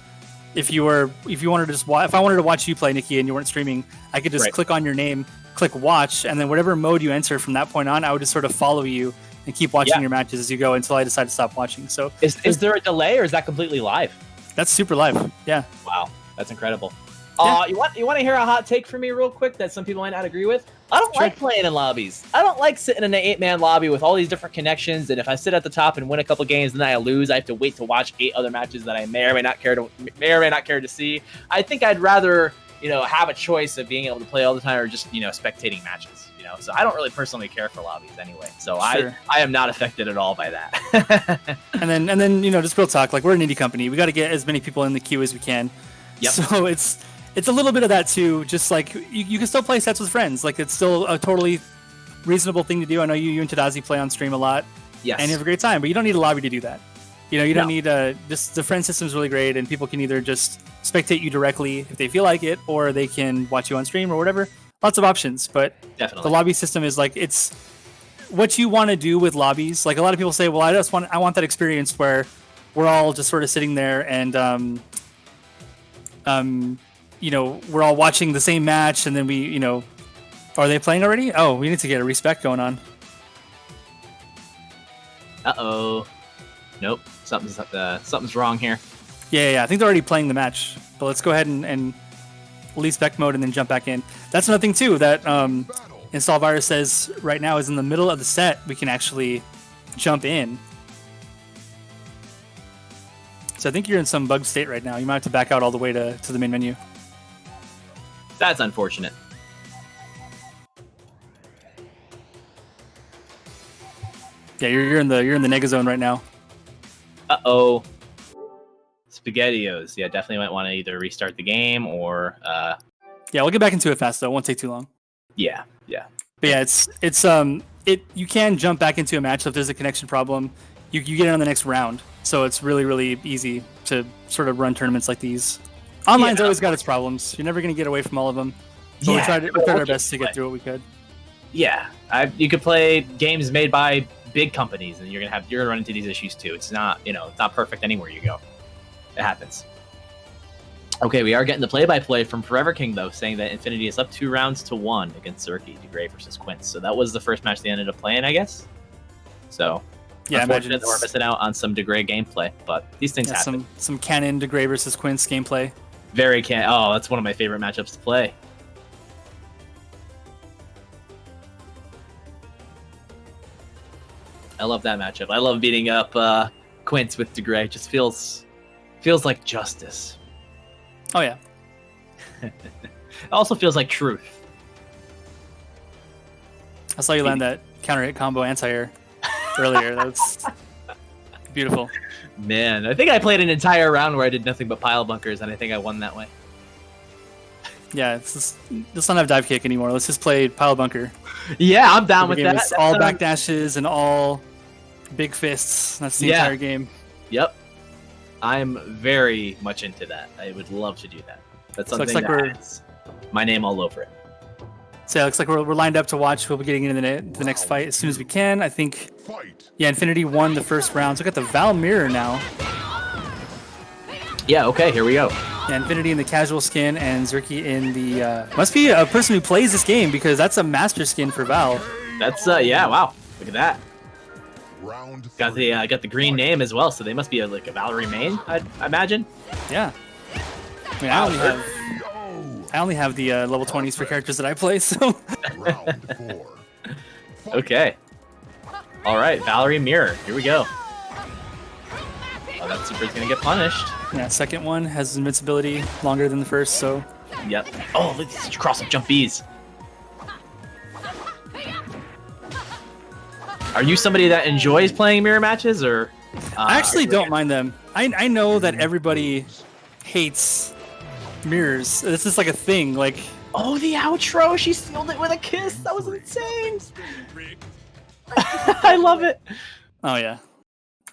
if you wanted to just if I wanted to watch you play, Nikki, and you weren't streaming, I could just click on your name, click watch, and then whatever mode you enter from that point on, I would just sort of follow you and keep watching your matches as you go until I decide to stop watching. So is there a delay, or is that completely live? That's super live. Yeah. Wow, that's incredible. Yeah. You want to hear a hot take from me real quick that some people might not agree with? I don't like playing in lobbies. I don't like sitting in an 8-man lobby with all these different connections, and if I sit at the top and win a couple games, then I lose. I have to wait to watch 8 other matches that I may or may not care to see. I think I'd rather, have a choice of being able to play all the time or just, spectating matches. So I don't really personally care for lobbies anyway. So I am not affected at all by that. and then just real talk, like we're an indie company. We got to get as many people in the queue as we can. Yep. So it's a little bit of that too. Just like you can still play sets with friends. Like it's still a totally reasonable thing to do. I know you and Tadazi play on stream a lot. Yes. And you have a great time, but you don't need a lobby to do that. You don't need just the friend system is really great, and people can either just spectate you directly if they feel like it, or they can watch you on stream or whatever. Lots of options, but definitely the lobby system is like it's what you want to do with lobbies. Like a lot of people say, well, I want that experience where we're all just sort of sitting there and we're all watching the same match, and then we, are they playing already? Oh, we need to get a respec going on. Uh-oh. Nope. Something's wrong here. Yeah. I think they're already playing the match, but let's go ahead and leave spec mode and then jump back in. That's another thing too that Install Virus says right now is in the middle of the set we can actually jump in. So I think you're in some bug state right now. You might have to back out all the way to the main menu. That's unfortunate. Yeah, you're in the nega zone right now. Uh-oh. SpaghettiOs. Yeah, definitely might want to either restart the game or Yeah, we'll get back into it fast though. It won't take too long. Yeah. But yeah, you can jump back into a match, so if there's a connection problem, you get it on the next round. So it's really, really easy to sort of run tournaments like these. Online's always got its problems. You're never going to get away from all of them. So we tried our best to get through what we could. Yeah, you could play games made by big companies, and you're gonna run into these issues too. It's not, it's not perfect anywhere you go. It happens. Okay, we are getting the play-by-play from Forever King though, saying that Infinitii is up 2-1 against Xurkey, DeGray versus Quince. So that was the first match they ended up playing, I guess. So yeah, unfortunate that we're missing out on some DeGray gameplay, but these things happen. Some canon DeGray versus Quince gameplay. Oh, that's one of my favorite matchups to play. I love that matchup. I love beating up Quince with DeGray. It just feels like justice. Oh yeah. It also feels like truth. I saw you land that counter hit combo anti-air earlier. That's beautiful. Man, I think I played an entire round where I did nothing but pile bunkers, and I think I won that way. Yeah, let's not have dive kick anymore. Let's just play pile bunker. Yeah, I'm down with that. It's all backdashes and all big fists. That's the entire game. Yep. I'm very much into that. I would love to do that. That's something that has my name all over it. So yeah, it looks like we're lined up to watch. We'll be getting into the next fight as soon as we can. I think, yeah, Infinitii won the first round. So we got the Val mirror now. Yeah, okay, here we go. Yeah, Infinitii in the casual skin and Xurkey in the... must be a person who plays this game because that's a master skin for Val. That's, yeah, wow. Look at that. Got the green name as well, so they must be a Valerie main, I imagine. Yeah. I mean, I only have the level 20s for characters that I play, so... Okay. All right, Valerie Mirror. Here we go. Oh, that super's gonna get punished. Yeah, second one has invincibility longer than the first, so... Yep. Oh, look at these cross-up jump Bs. Are you somebody that enjoys playing mirror matches, or? I actually don't mind them. I know that everybody hates mirrors. This is like a thing. Like, oh, the outro! She sealed it with a kiss. That was insane. I love it. Oh yeah,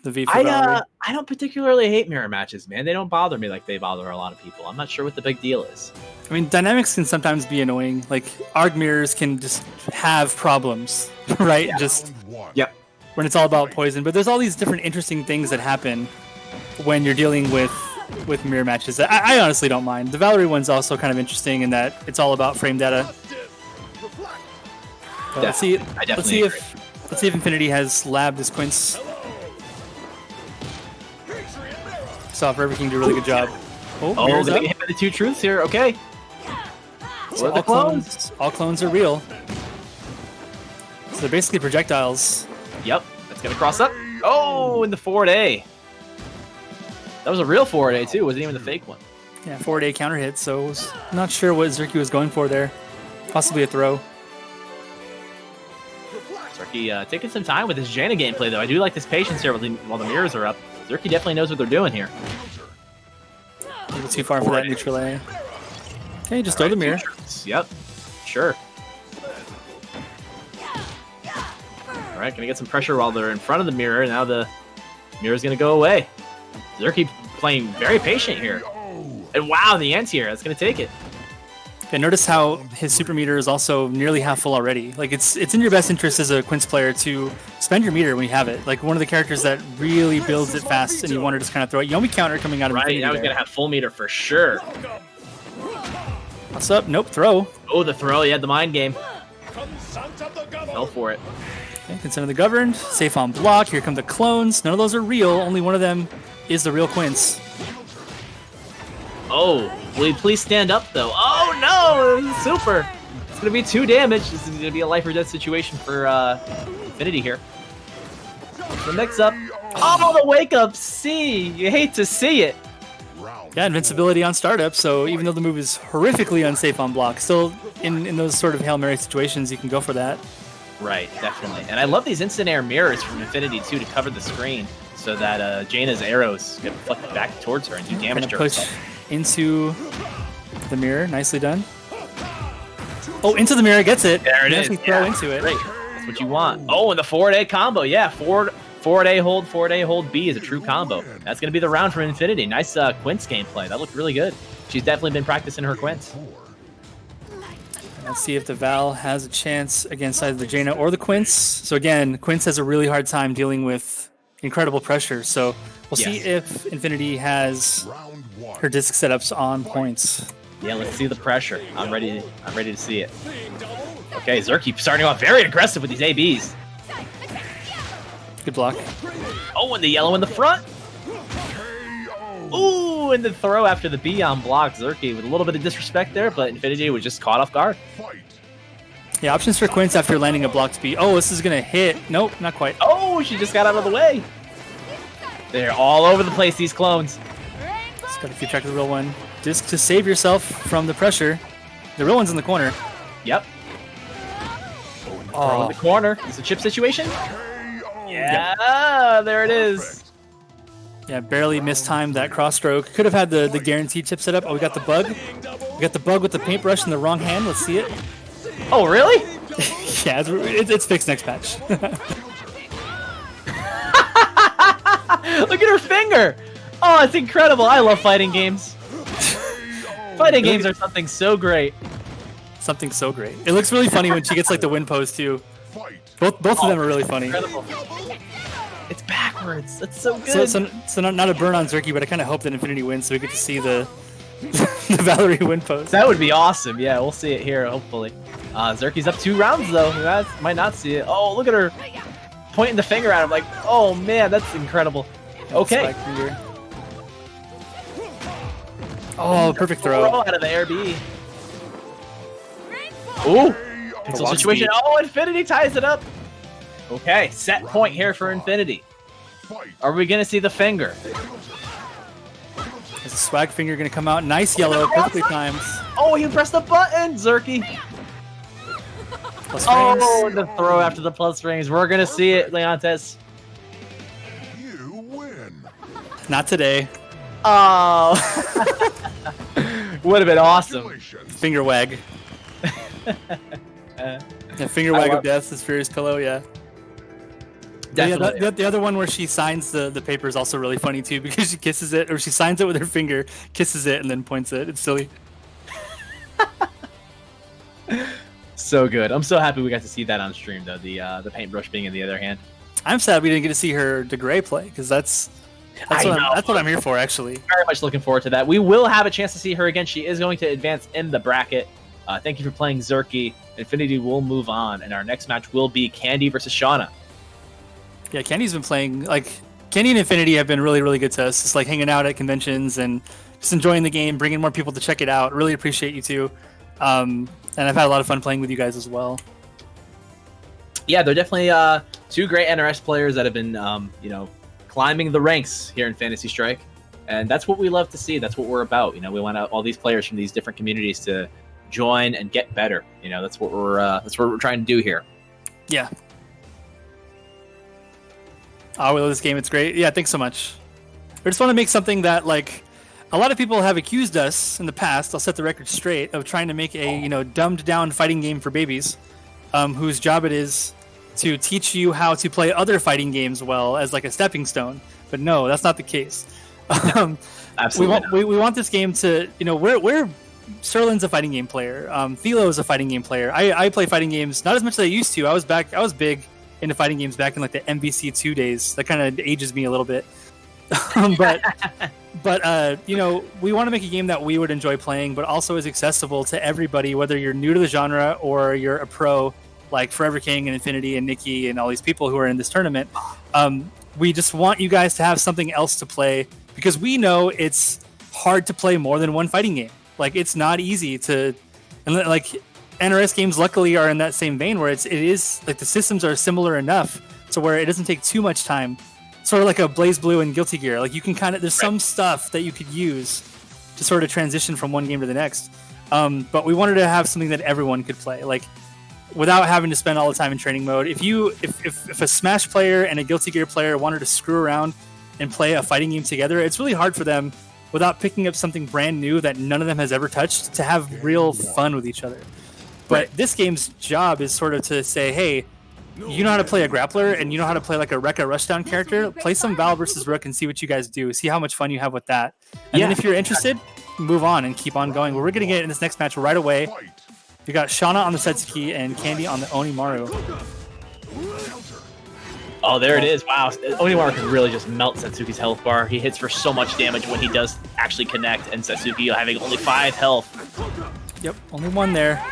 the V for Valerie. I don't particularly hate mirror matches, man. They don't bother me like they bother a lot of people. I'm not sure what the big deal is. I mean, dynamics can sometimes be annoying. Like, ARG mirrors can just have problems, right? Yeah. Just yep. When it's all about poison. But there's all these different interesting things that happen when you're dealing with with mirror matches. I honestly don't mind. The Valerie one's also kind of interesting in that it's all about frame data. But let's see. Let's see if Infinitii has labbed his Quince. Saw Forever King do a really good job. Oh, they hit by the two truths here. Okay. So all clones are real. So they're basically projectiles. Yep. That's gonna cross up. Oh, in the forward A. That was a real forward A too. Wasn't even the fake one. Yeah, forward A counter hit. So was not sure what Xurkey was going for there. Possibly a throw. Xurkey taking some time with his Jaina gameplay though. I do like this patience here while the mirrors are up. Xurkey definitely knows what they're doing here. A little too far for that neutral A. Okay, just throw the mirror. Yep, sure. All right, gonna get some pressure while they're in front of the mirror. Now the mirror's gonna go away. Xurkey playing very patient here. And wow, the anti-air, that's gonna take it. And notice how his super meter is also nearly half full already. Like it's in your best interest as a Quince player to spend your meter when you have it. Like one of the characters that really builds it fast, and you want to just kind of throw it. Yomi counter coming out of Right, now he's gonna have full meter for sure. What's up? Nope, throw. Oh, the throw. He had the mind game. Fell for it. Okay, Consent of the Governed. Safe on block. Here come the clones. None of those are real. Only one of them is the real Quince. Oh, will he please stand up though? Oh no, this is super. It's gonna be 2 damage. This is gonna be a life or death situation for Infinitii here. The mix up. Oh, the wake up C. You hate to see it. Yeah, invincibility on startup. So even though the move is horrifically unsafe on block, still in those sort of Hail Mary situations, you can go for that. Right, definitely. And I love these instant air mirrors from Infinitii too to cover the screen so that Jaina's arrows get reflected back towards her and do damage to her. Push into the mirror. Nicely done. Oh, into the mirror. Gets it. There it is. Throw into it. Great. That's what you want. Oh, and the forward A combo. Yeah, forward A hold B is a true combo. That's going to be the round for Infinitii. Nice Quince gameplay. That looked really good. She's definitely been practicing her Quince. Let's see if the Val has a chance against either the Jaina or the Quince. So again, Quince has a really hard time dealing with incredible pressure. So we'll see if Infinitii has her disc setups on points. Yeah, let's see the pressure. I'm ready to see it. Okay, Xurkey starting off very aggressive with these ABs. Good block. Oh, and the yellow in the front. Ooh, and the throw after the B on block. Xurkey with a little bit of disrespect there, but Infinitii was just caught off guard. Yeah, options for Quince after landing a blocked B. Oh, this is going to hit. Nope, not quite. Oh, she just got out of the way. They're all over the place, these clones. Just got to keep track of the real one. Just to save yourself from the pressure. The real one's in the corner. Yep. Oh, in the corner. It's a chip situation. Yeah, there it is. Yeah, barely mistimed that cross stroke. Could have had the guaranteed chip set up. Oh, we got the bug. We got the bug with the paintbrush in the wrong hand. Let's see it. Oh, really? Yeah, it's fixed next patch. Look at her finger. Oh, it's incredible. I love fighting games. Fighting games are something so great. Something so great. It looks really funny when she gets like the win pose too. Both of them are really funny. Incredible. It's backwards. That's so good. So not a burn on Xurkey, but I kind of hope that Infinitii wins so we get to see the the Valerie win pose. That would be awesome. Yeah, we'll see it here, hopefully. Xurkey's up 2 rounds, though. You guys might not see it. Oh, look at her pointing the finger at him like, oh, man, that's incredible. Okay. Oh, perfect throw. Out of the air B. Ooh. Pixel situation. Oh, Infinitii ties it up. Okay, set point here for Infinitii. Are we going to see the finger? Is the swag finger going to come out? Nice yellow, perfectly timed. Oh, he pressed the button, Xurkey. Oh, the throw after the plus rings. We're going to see it, Leontes. You win. Not today. Oh. Would have been awesome. Finger wag. Yeah, finger wag of death is Furious Pillow, yeah. Definitely. Yeah, the other one where she signs the paper is also really funny too because she kisses it, or she signs it with her finger, kisses it, and then points it. It's silly. So good. I'm so happy we got to see that on stream, though. The paintbrush being in the other hand. I'm sad we didn't get to see her DeGray play because that's That's what I'm here for, actually. Very much looking forward to that. We will have a chance to see her again. She is going to advance in the bracket. Thank you for playing Xurkey. Infinitii will move on, and our next match will be Candy versus Shauna. Yeah, Candy's been playing, like, Candy and Infinitii have been really, really good to us. Just like hanging out at conventions and just enjoying the game, bringing more people to check it out. Really appreciate you two. And I've had a lot of fun playing with you guys as well. Yeah, they're definitely two great NRS players that have been, climbing the ranks here in Fantasy Strike. And that's what we love to see. That's what we're about. We want all these players from these different communities to join and get better. That's what we're trying to do here. Yeah. Oh, we love this game. It's great. Yeah, thanks so much. I just want to make something that, like, a lot of people have accused us in the past, I'll set the record straight, of trying to make a, dumbed down fighting game for babies, whose job it is to teach you how to play other fighting games well as like a stepping stone. But no, that's not the case. Absolutely. We want this game to, we're Serlin's a fighting game player. Philo is a fighting game player. I play fighting games, not as much as I used to. I was big into fighting games back in like the MVC2 days. That kind of ages me a little bit. but we want to make a game that we would enjoy playing, but also is accessible to everybody, whether you're new to the genre or you're a pro, like Forever King and Infinitii and Nikki and all these people who are in this tournament. We just want you guys to have something else to play, because we know it's hard to play more than one fighting game. Like, it's not easy to, and like NRS games luckily are in that same vein where it is like the systems are similar enough to where it doesn't take too much time. Sort of like a Blaze Blue and Guilty Gear. Like, you can there's some stuff that you could use to sort of transition from one game to the next. But we wanted to have something that everyone could play, like, without having to spend all the time in training mode. If a Smash player and a Guilty Gear player wanted to screw around and play a fighting game together, it's really hard for them, without picking up something brand new that none of them has ever touched, to have real fun with each other. But this game's job is sort of to say, hey, you know how to play a grappler and you know how to play like a Rekka Rushdown character, play some Val versus Rook and see what you guys do. See how much fun you have with that. And then if you're interested, move on and keep on going. Well, we're going to get in this next match right away. We got Shauna on the Setsuki and Candy on the Onimaru. Oh, there it is. Wow. Onimaru can really just melt Setsuki's health bar. He hits for so much damage when he does actually connect, and Setsuki having only 5 health. Yep, only 1 there.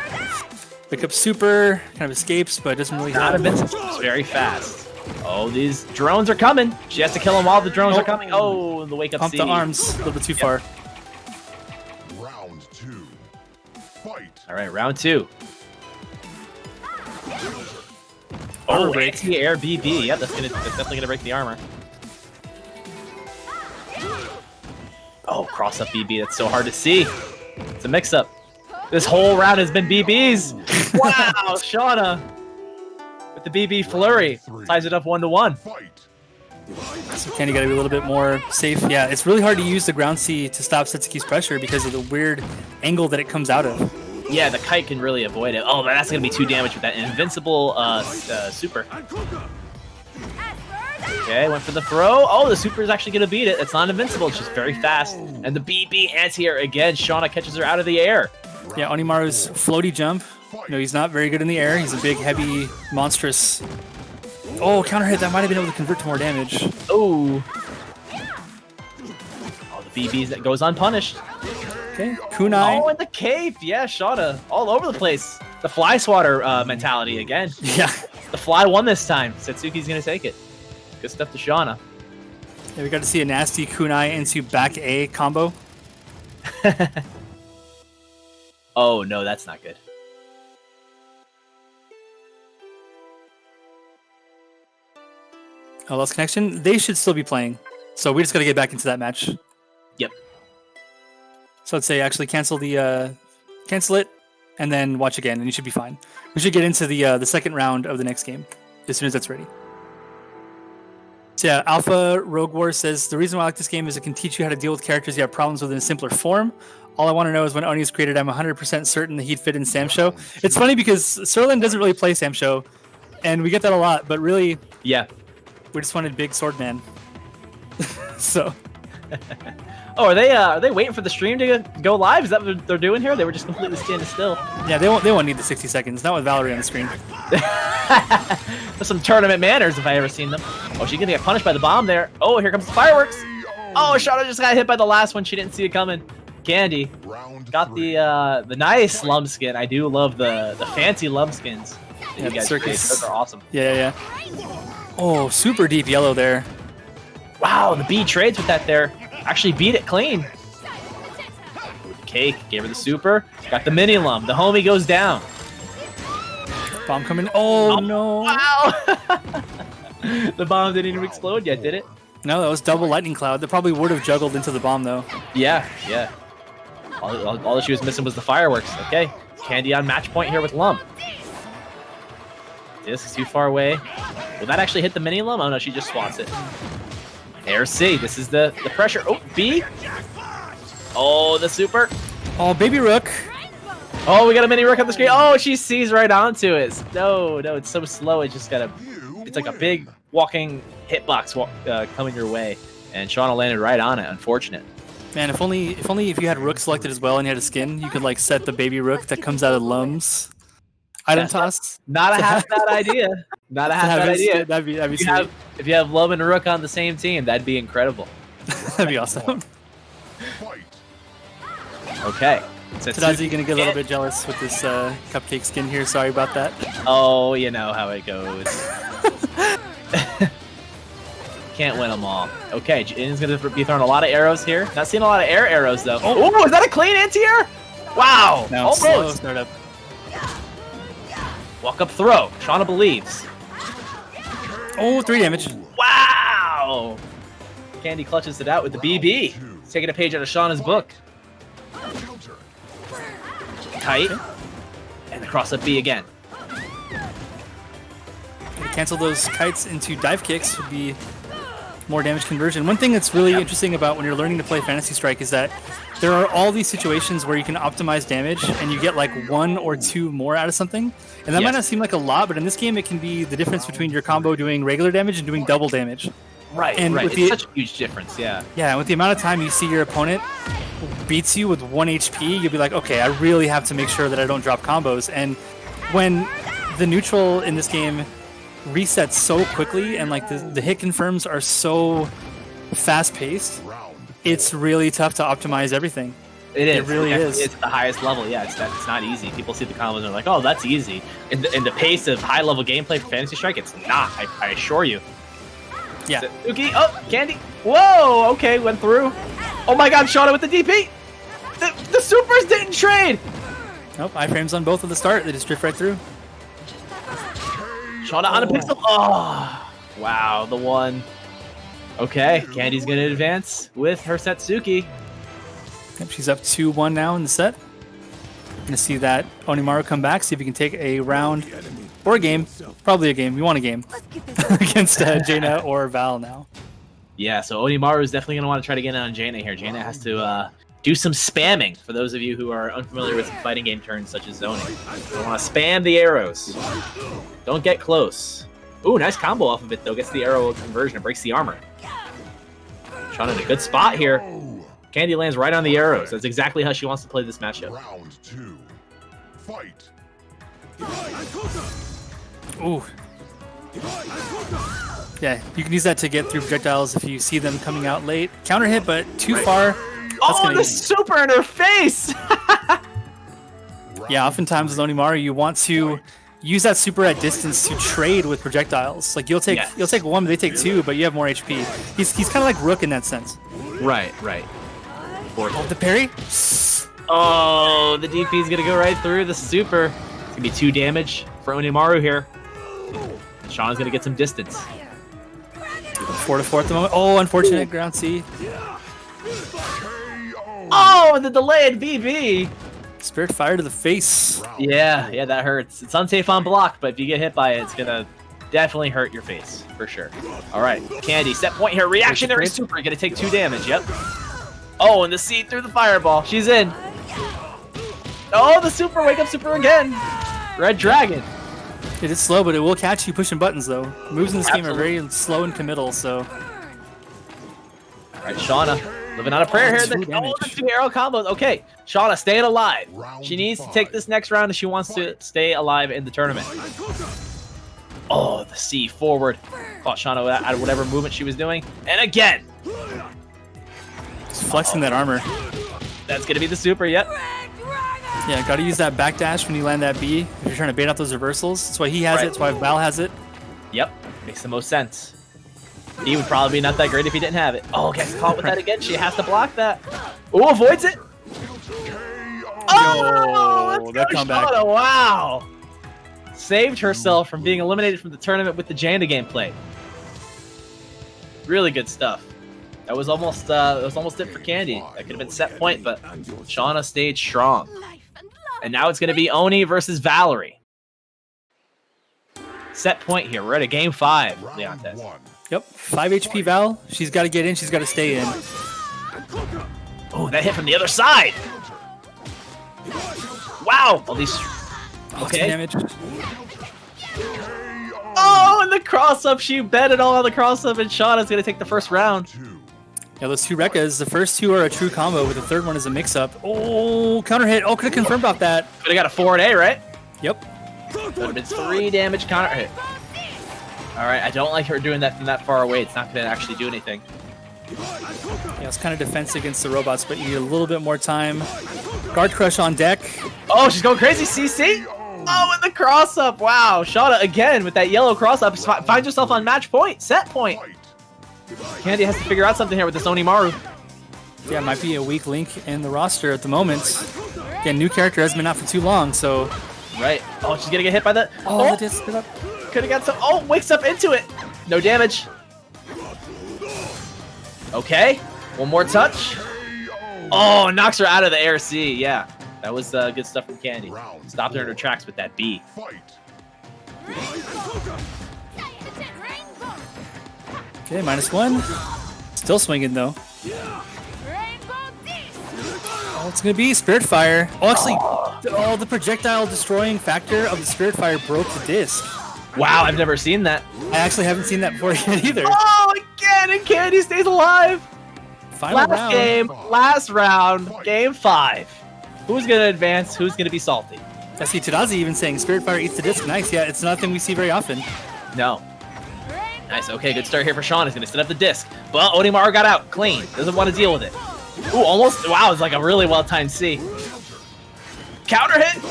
Pick up super, kind of escapes, but doesn't really Not invincible. It's very fast. Oh, these drones are coming. She has to kill them while the drones are coming. Oh, the wake up Pump C. the arms a little bit too far. Round 2. Fight. All right, round 2. Oh, anti-air BB. Yeah, that's definitely gonna break the armor. Oh, cross up BB. That's so hard to see. It's a mix-up. This whole round has been BBs. Wow, Shauna with the BB flurry ties it up 1-1. So Candy got to be a little bit more safe. Yeah, it's really hard to use the ground C to stop Setsuki's pressure because of the weird angle that it comes out of. Yeah, the kite can really avoid it. Oh, that's going to be 2 damage with that invincible super. Okay, went for the throw. Oh, the super is actually going to beat it. It's not invincible. It's just very fast. And the BB anti-air again. Shauna catches her out of the air. Yeah, Onimaru's floaty jump. He's not very good in the air. He's a big, heavy, monstrous. Oh, counter hit. That might have been able to convert to more damage. Oh. Oh, the BBs that goes unpunished. Okay, kunai. Oh, and the cape. Yeah, Shauna all over the place. The fly swatter mentality again. Yeah. The fly won this time. Setsuki's going to take it. Good stuff to Shauna. Yeah, we got to see a nasty kunai into back A combo. Oh, no, that's not good. Oh, lost connection. They should still be playing. So we just got to get back into that match. Yep. So I'd say actually cancel it, and then watch again, and you should be fine. We should get into the second round of the next game as soon as that's ready. So yeah, Alpha Rogue War says, the reason why I like this game is it can teach you how to deal with characters you have problems with in a simpler form. All I want to know is when Oni was created, I'm 100% certain that he'd fit in Samsho. It's funny because Serlin doesn't really play Samsho, and we get that a lot, but really, yeah, we just wanted big sword man. So. Oh, are they waiting for the stream to go live? Is that what they're doing here? They were just completely standing still. Yeah, they won't need the 60 seconds. Not with Valerie on the screen. There's some tournament manners if I ever seen them. Oh, she's gonna get punished by the bomb there. Oh, here comes the fireworks. Oh, Shauna just got hit by the last one. She didn't see it coming. Candy Round got three. the nice Lum skin. I do love the fancy Lum skins. that Yeah, you guys Xurkey. create. Those are awesome. Yeah. Oh, super deep yellow there. Wow, the B trades with that there. Actually beat it clean. Cake, gave her the super. Got the mini Lum. The homie goes down. Bomb coming. Oh, no. Wow! The bomb didn't even explode yet, did it? No, that was double lightning cloud. That probably would have juggled into the bomb, though. Yeah. All that she was missing was the fireworks. Okay, Candy on match point here with Lum. This is too far away. Will that actually hit the mini Lum? Oh no, she just swats it. Air C. This is the pressure. Oh, B. Oh, the super. Oh, baby rook. Oh, we got a mini rook on the screen. Oh, she sees right onto it. No, it's so slow. It just it's like a big walking hitbox coming your way. And Shauna landed right on it. Unfortunate. Man, if only if you had rook selected as well and you had a skin, you could like set the baby rook that comes out of Lum's item toss. Not a half bad idea. Not a half bad idea. That'd be sweet. If you have Lum and Rook on the same team, that'd be incredible. That'd be awesome. Fight. Okay. Tadazi gonna get a little bit jealous with this cupcake skin here. Sorry about that. Oh, you know how it goes. Can't win them all. Okay, Jin's gonna be throwing a lot of arrows here. Not seeing a lot of air arrows though. Oh, is that a clean anti-air? Wow. No, slow Almost. startup. Walk up throw. Shauna believes. Oh, 3 damage. Wow. Candy clutches it out with the BB. He's taking a page out of Shauna's book. Counter. Tight. And the cross up B again. Cancel those kites into dive kicks would be more damage conversion. One thing that's really interesting about when you're learning to play Fantasy Strike is that there are all these situations where you can optimize damage and you get like 1 or 2 more out of something. And that might not seem like a lot, but in this game it can be the difference between your combo doing regular damage and doing double damage. Right, And right. with It's such a huge difference, yeah. Yeah, with the amount of time you see your opponent beats you with 1 HP, you'll be like, okay, I really have to make sure that I don't drop combos. And when the neutral in this game resets so quickly and like the hit confirms are so fast-paced, it's really tough to optimize everying. It is. It really is. It's the highest level. Yeah, it's not easy. People see the combos and they're like, oh, that's easy. In the pace of high-level gameplay for Fantasy Strike, it's not. I assure you. Yeah. Xurkey, oh, Candy. Whoa, okay, went through. Oh my god, Shauna with the DP. The supers didn't trade. Nope, iframes on both at the start. They just drift right through. Shauna on a pixel. Oh, wow, the one. Okay, Candy's going to advance with her Satsuki. Yep, she's up 2-1 now in the set. Gonna see that Onimaru come back, see if he can take a round or a game. Probably a game. You want a game against Jaina or Val now. Yeah, so Onimaru is definitely going to want to try to get in on Jaina here. Jaina has to do some spamming for those of you who are unfamiliar with some fighting game turns such as zoning. You want to spam the arrows. Don't get close. Ooh, nice combo off of it, though. Gets the arrow conversion. It breaks the armor. Shauna in a good spot here. Candy lands right on the arrows. That's exactly how she wants to play this matchup. Round 2. Fight. Ooh. Yeah, you can use that to get through projectiles if you see them coming out late. Counter hit, but too far. Oh, the super in her face! Yeah, oftentimes with Onimaru, you want to use that super at distance to trade with projectiles. Like you'll take 1, but they take 2, but you have more HP. He's kind of like Rook in that sense. Right. Oh, the parry? Oh, the DP's gonna go right through the super. It's gonna be 2 damage for Onimaru here. Shauna's gonna get some distance. 4-4 at the moment. Oh, unfortunate ground C. Oh, the delayed BB. Spirit fire to the face. Yeah, that hurts. It's unsafe on block, but if you get hit by it, it's gonna definitely hurt your face for sure. All right, Candy, set point here. Reactionary super, gonna take 2 damage. Yep. Oh, and the C through the fireball. She's in. Oh, the super, wake up super again. Red Dragon. It is slow, but it will catch you pushing buttons, though. Moves in this game are very slow and committal, so. All right, Shauna, living on a prayer here. The 2 arrow combos. Okay, Shauna, staying alive. She needs to take this next round if she wants to stay alive in the tournament. Oh, the C forward. Caught Shauna out of whatever movement she was doing. And again. Just flexing that armor. That's going to be the super, yep. Yeah, got to use that backdash when you land that B. If you're trying to bait out those reversals. That's why he has it. That's why Val has it. Yep, makes the most sense. He would probably be not that great if he didn't have it. Oh, gets caught with that again. She has to block that. Oh, avoids it. Oh, that comeback. Shauna, wow. Saved herself from being eliminated from the tournament with the Janda gameplay. Really good stuff. That was almost it for Candy. That could have been set point, but Shauna stayed strong. And now it's going to be Oni versus Valerie. Set point here. We're at a game 5, Leontes. Yep, 5 HP Val. She's got to get in. She's got to stay in. Oh, that hit from the other side. Wow. All these. Okay. Damage. Oh, and the cross-up. She bet it all on the cross-up, and Shauna's going to take the first round. Yeah, those 2 Rekkas, the first 2 are a true combo, but the third one is a mix-up. Oh, counter hit. Oh, could have confirmed about that. Could have got a 4-A, right? Yep. Would have been 3 damage counter hit. All right, I don't like her doing that from that far away. It's not going to actually do anything. Yeah, it's kind of defense against the robots, but you need a little bit more time. Guard crush on deck. Oh, she's going crazy. CC. Oh, and the cross-up. Wow. Shauna again with that yellow cross-up. Find yourself on match point. Set point. Candy has to figure out something here with this Onimaru. Yeah, might be a weak link in the roster at the moment. Again, new character hasn't been out for too long, so... Right. Oh, she's going to get hit by the... Oh, the disc. Could have got some... Oh, wakes up into it. No damage. Okay. One more touch. Oh, knocks her out of the air C. Yeah. That was good stuff from Candy. Stopped her in her tracks with that B. Okay, -1. Still swinging, though. Oh, it's going to be Spirit Fire. Oh, actually, the projectile destroying factor of the Spirit Fire broke the disc. Wow, I've never seen that. I actually haven't seen that before yet either. Oh, again, and Candy stays alive. Final round. Game, last round, game 5. Who's going to advance? Who's going to be salty? I see Tadazi even saying Spirit Fire eats the disc. Nice. Yeah, it's nothing we see very often. No. Nice. Okay, good start here for Sean. He's going to set up the disc. But Onimaru got out clean. Doesn't want to deal with it. Ooh, almost. Wow, it's like a really well-timed C. Counter hit.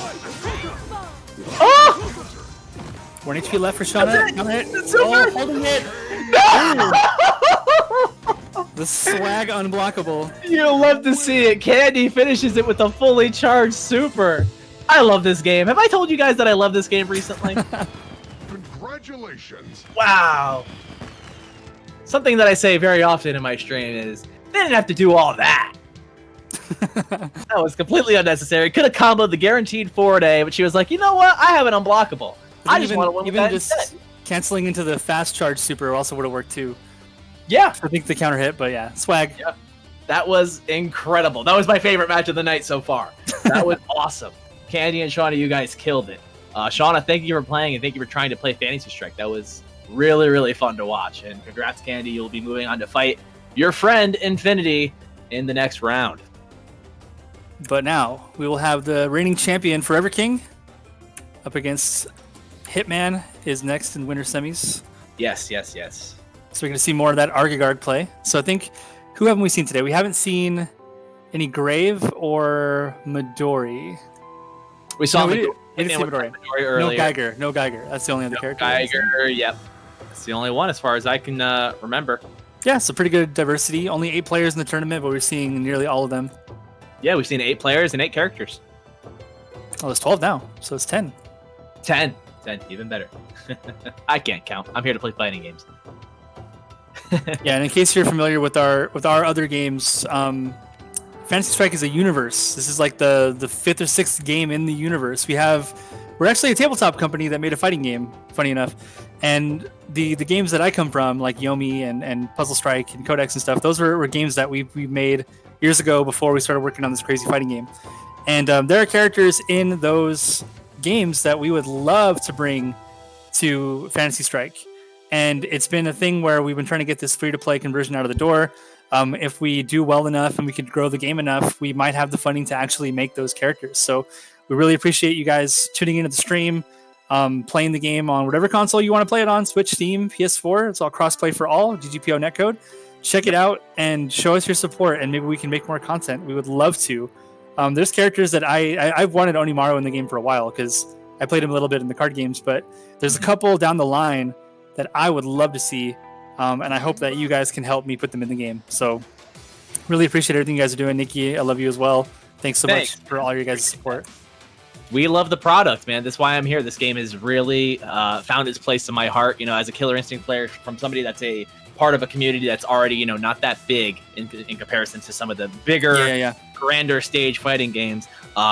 Oh! 1 HP left for Shauna. Counter hit. Oh, holding hit. The swag unblockable. You'll love to see it. Candy finishes it with a fully charged super. I love this game. Have I told you guys that I love this game recently? Congratulations. Wow. Something that I say very often in my stream is, they didn't have to do all that. That was completely unnecessary. Could have comboed the guaranteed 4-day, but she was like, you know what? I have an unblockable. I just want to win with that instead. Canceling into the fast charge super also would have worked too. Yeah. I think the counter hit, but yeah, swag. Yeah. That was incredible. That was my favorite match of the night so far. That was awesome. Candy and Shauna, you guys killed it. Shauna, thank you for playing, and thank you for trying to play Fantasy Strike. That was really, really fun to watch. And congrats, Candy. You'll be moving on to fight your friend, Infinitii, in the next round. But now, we will have the reigning champion, Forever King, up against Hitman, is next in winter semis. Yes, yes, yes. So we're going to see more of that Argigard play. So I think, who haven't we seen today? We haven't seen any Grave or Midori. We saw we didn't see Midori. earlier. No Geiger. That's the only other character. Geiger, yep. That's the only one as far as I can remember. Yeah, so pretty good diversity. Only 8 players in the tournament, but we're seeing nearly all of them. Yeah, we've seen 8 players and 8 characters. Oh, it's 12 now, so it's 10. 10, even better. I can't count. I'm here to play fighting games. Yeah, and in case you're familiar with our other games, Fantasy Strike is a universe. This is like the 5th or 6th game in the universe. We're actually a tabletop company that made a fighting game, funny enough. And the games that I come from, like Yomi and Puzzle Strike and Codex and stuff, those were games that we made years ago before we started working on this crazy fighting game. And there are characters in those games that we would love to bring to Fantasy Strike. And it's been a thing where we've been trying to get this free-to-play conversion out of the door. If we do well enough and we could grow the game enough, we might have the funding to actually make those characters. So we really appreciate you guys tuning into the stream, playing the game on whatever console you want to play it on, Switch, Steam, PS4. It's all cross-play for all, GGPO netcode. check it out and show us your support, and maybe we can make more content. We would love to. There's characters that I've wanted Onimaru in the game for a while because I played him a little bit in the card games, but there's a couple down the line that I would love to see, and I hope that you guys can help me put them in the game. So really appreciate everything you guys are doing. Nikki, I love you as well. Thanks so much for all your guys' support. We love the product, man. That's why I'm here. This game has really found its place in my heart. As a Killer Instinct player, from somebody that's a part of a community that's already, not that big in comparison to some of the bigger, grander stage fighting games.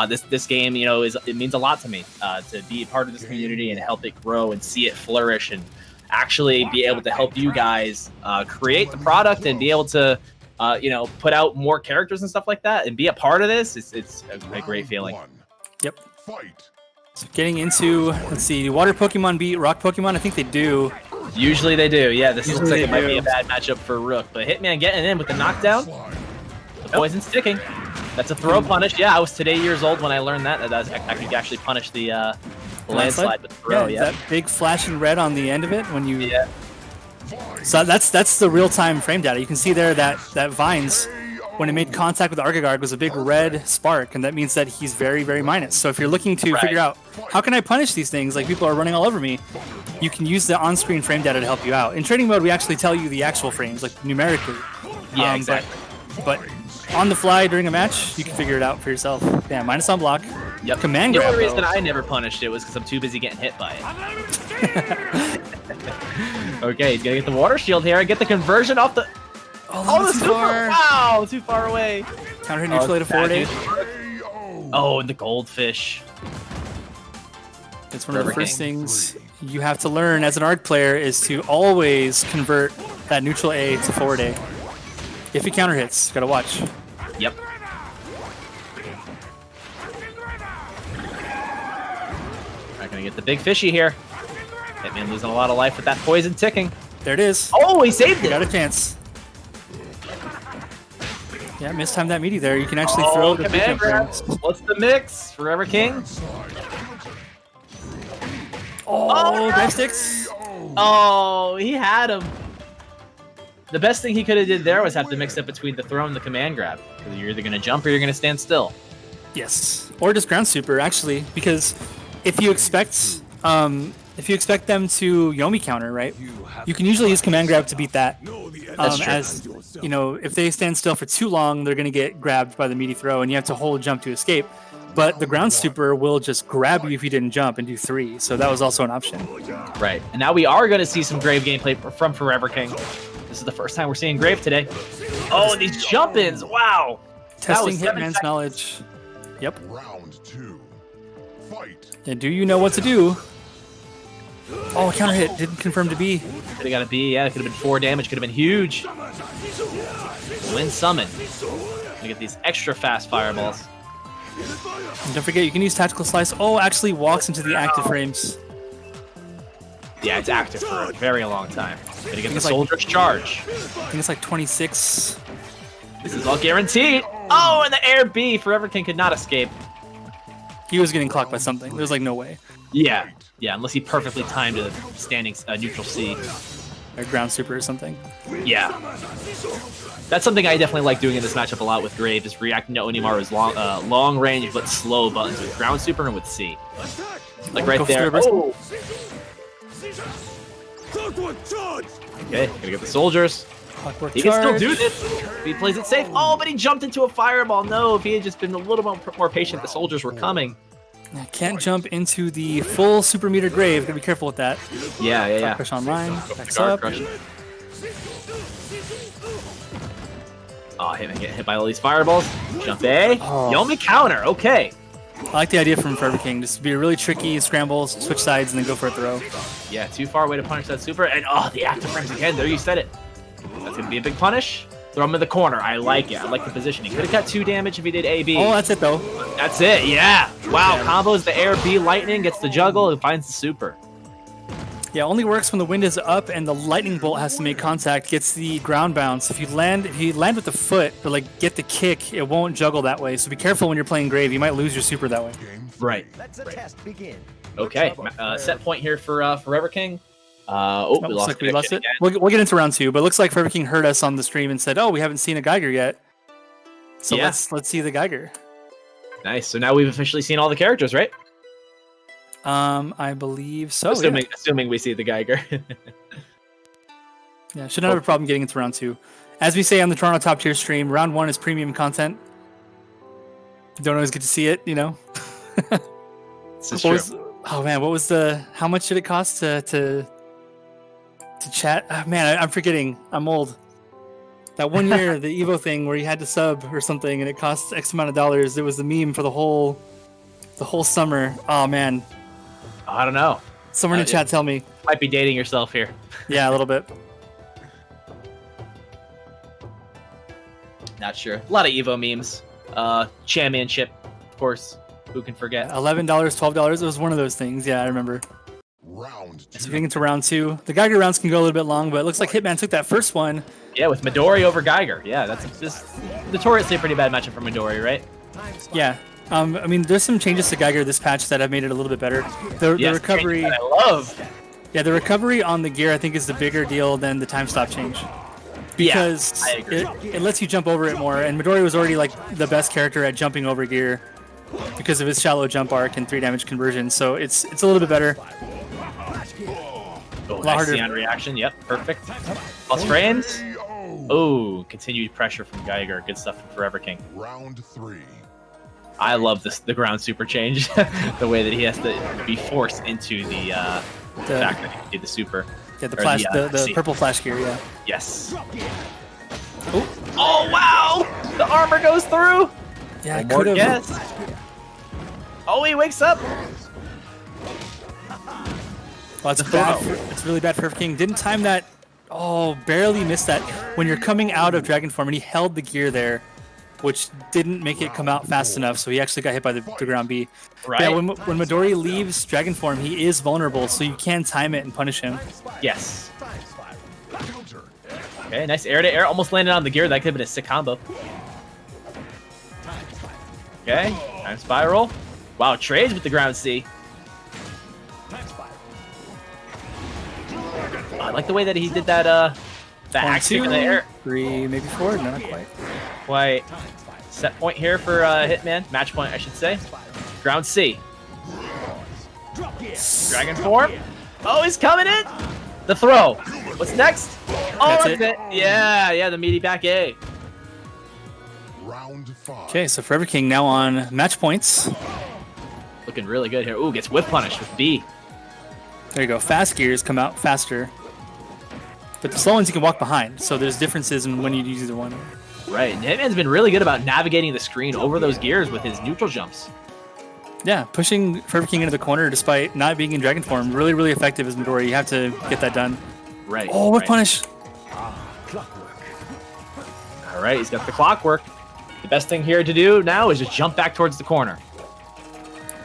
This game, it means a lot to me to be a part of this community and help it grow and see it flourish and actually be able to help you guys create the product and be able to, put out more characters and stuff like that and be a part of this. It's a great feeling. Yep. So getting into, let's see, water Pokemon beat rock Pokemon? I think they do. Usually they do. Yeah, this looks like it might be a bad matchup for Rook. But Hitman getting in with the knockdown. The poison sticking. That's a throw punish. Yeah, I was today years old when I learned that I could actually punish the landslide with the throw. Yeah, that big flashing red on the end of it when you... Yeah. So that's the real-time frame data. You can see there that Vines, when it made contact with the Archigard, was a big red spark, and that means that he's very, very minus. So if you're looking to figure out, how can I punish these things, like people are running all over me, you can use the on-screen frame data to help you out. In training mode, we actually tell you the actual frames, like numerically. Yeah, exactly. But on the fly during a match, you can figure it out for yourself. Yeah, minus on block. Yep. Command grab. The only reason I never punished it was because I'm too busy getting hit by it. Okay, he's gonna get the water shield here and get the conversion off the... Oh, the super! Wow, too far away. Counter hit neutral to forward eight. Oh, and the goldfish. It's one of the first things you have to learn as an ARC player is to always convert that neutral A to forward A. If he counter hits, gotta watch. Yep. Not gonna get the big fishy here. Hitman losing a lot of life with that poison ticking. There it is. Oh, he saved it. Got a chance. Yeah, mistime that meaty there. You can actually throw the command grab. What's the mix? Forever King. Oh, dive sticks. Oh, he had him. The best thing he could have did there was have to mix up between the throw and the command grab. You're either going to jump or you're going to stand still. Yes, or just ground super actually, because if you expect them to Yomi counter, right? You can usually use command grab to beat that. That's true. As you know, if they stand still for too long, they're going to get grabbed by the meaty throw, and you have to hold jump to escape. But the ground super will just grab you if you didn't jump and do 3. So that was also an option. Right. And now we are going to see some Grave gameplay from Forever King. This is the first time we're seeing Grave today. Oh, and these jump-ins. Wow. Testing Hitman's knowledge. Yep. Round 2. Fight. And do you know what to do? Oh, counter hit. Didn't confirm to be. Could have got a B. Yeah, it could have been 4 damage. Could have been huge. Wind Summon. Gonna get these extra fast fireballs. And don't forget, you can use Tactical Slice. Oh, actually walks into the active frames. Yeah, it's active for a very long time. Gonna get the Soldier's Charge. I think it's like 26. This is all guaranteed. Oh, and the air B. Forever King could not escape. He was getting clocked by something. There's like no way. Yeah, unless he perfectly timed a standing neutral C. Or ground super or something. Yeah. That's something I definitely like doing in this matchup a lot with Grave, is reacting to Onimaru's long range but slow buttons with ground super and with C. Like right there. Oh. Okay, gonna get the soldiers. He can still do this if he plays it safe. Oh, but he jumped into a fireball. No, if he had just been a little more patient, the soldiers were coming. I can't jump into the full super meter Grave. Gotta be careful with that. Yeah. Push online. Backs up. Oh, Hitman getting hit by all these fireballs. Jump A. Yomi counter. Okay. I like the idea from Forever King. Just to be a really tricky scramble, switch sides, and then go for a throw. Yeah, too far away to punish that super. And the active frames again. There, you said it. That's going to be a big punish. Throw him in the corner. I like it. I like the positioning. Could have got 2 damage if he did AB. Oh, that's it, though. That's it, yeah. Wow, combos the air B lightning, gets the juggle, and finds the super. Yeah, only works when the wind is up and the lightning bolt has to make contact, gets the ground bounce. If you land with the foot, or like get the kick, it won't juggle that way. So be careful when you're playing Grave. You might lose your super that way. Right. Let the test begin. Okay, set point here for Forever King. We Looks lost like we lost connection it. again. We'll get into round 2, but it looks like Forever King heard us on the stream and said, "Oh, we haven't seen a Geiger yet." So Yeah. let's see the Geiger. Nice. So now we've officially seen all the characters, right? I believe so. Assuming we see the Geiger. Yeah, should not have a problem getting into round 2. As we say on the Toronto Top Tier stream, round 1 is premium content. You don't always get to see it, you know. This is true. What was how much did it cost to chat? Man, I'm forgetting. I'm old. That one year, the Evo thing where you had to sub or something and it cost X amount of dollars. It was the meme for the whole summer. Oh man. I don't know. Someone in chat tell me. Might be dating yourself here. Yeah, a little bit. Not sure. A lot of Evo memes. Championship, of course. Who can forget? $11, $12. It was one of those things. Yeah, I remember. Round 2. So getting into round 2. The Geiger rounds can go a little bit long, but it looks like Hitman took that first one. Yeah, with Midori over Geiger. Yeah, that's just notoriously a pretty bad matchup for Midori, right? Yeah. I mean, there's some changes to Geiger this patch that have made it a little bit better. The recovery. I love. Yeah, the recovery on the gear I think is the bigger deal than the time stop change. Because I agree. it lets you jump over it more, and Midori was already like the best character at jumping over gear because of his shallow jump arc and 3 damage conversion. So it's a little bit better. Oh, lot nice harder. Xeon reaction. Yep, perfect. Plus frames. Oh, continued pressure from Geiger. Good stuff from Forever King. Round 3. I love the ground super change. The way that he has to be forced into the fact that he can do the super. Yeah, the Or flash, the see. purple flash gear. Yeah. Yes. Oh wow! The armor goes through. Yeah, I One more could have. guess. Oh, he wakes up. Well, it's bad. It's really bad for King. Didn't time that. Oh, barely missed that. When you're coming out of Dragon Form, and he held the gear there, which didn't make it come out fast enough, so he actually got hit by the ground B. Right. Yeah, when Midori leaves Dragon Form, he is vulnerable, so you can time it and punish him. Yes. Okay, nice air to air. Almost landed on the gear. That could have been a sick combo. Okay, time spiral. Wow, trades with the ground C. Oh, I like the way that he did that. That axe kick in the air. 3, maybe 4. No, not quite. Quite set point here for Hitman. Match point, I should say. Ground C. Dragon form. Oh, he's coming in. The throw. What's next? Oh, that's it. Yeah, the meaty back A. Round 5. Okay, so Forever King now on match points. Looking really good here. Ooh, gets whip punished with B. There you go. Fast gears come out faster. But the slow ones you can walk behind, so there's differences in when you use either one. Right, and Hitman's been really good about navigating the screen over those gears with his neutral jumps. Yeah, pushing Forever King into the corner despite not being in Dragon Form, really, really effective as Midori. You have to get that done. Right. Oh, what right. punish! All right, he's got the clockwork. The best thing here to do now is just jump back towards the corner.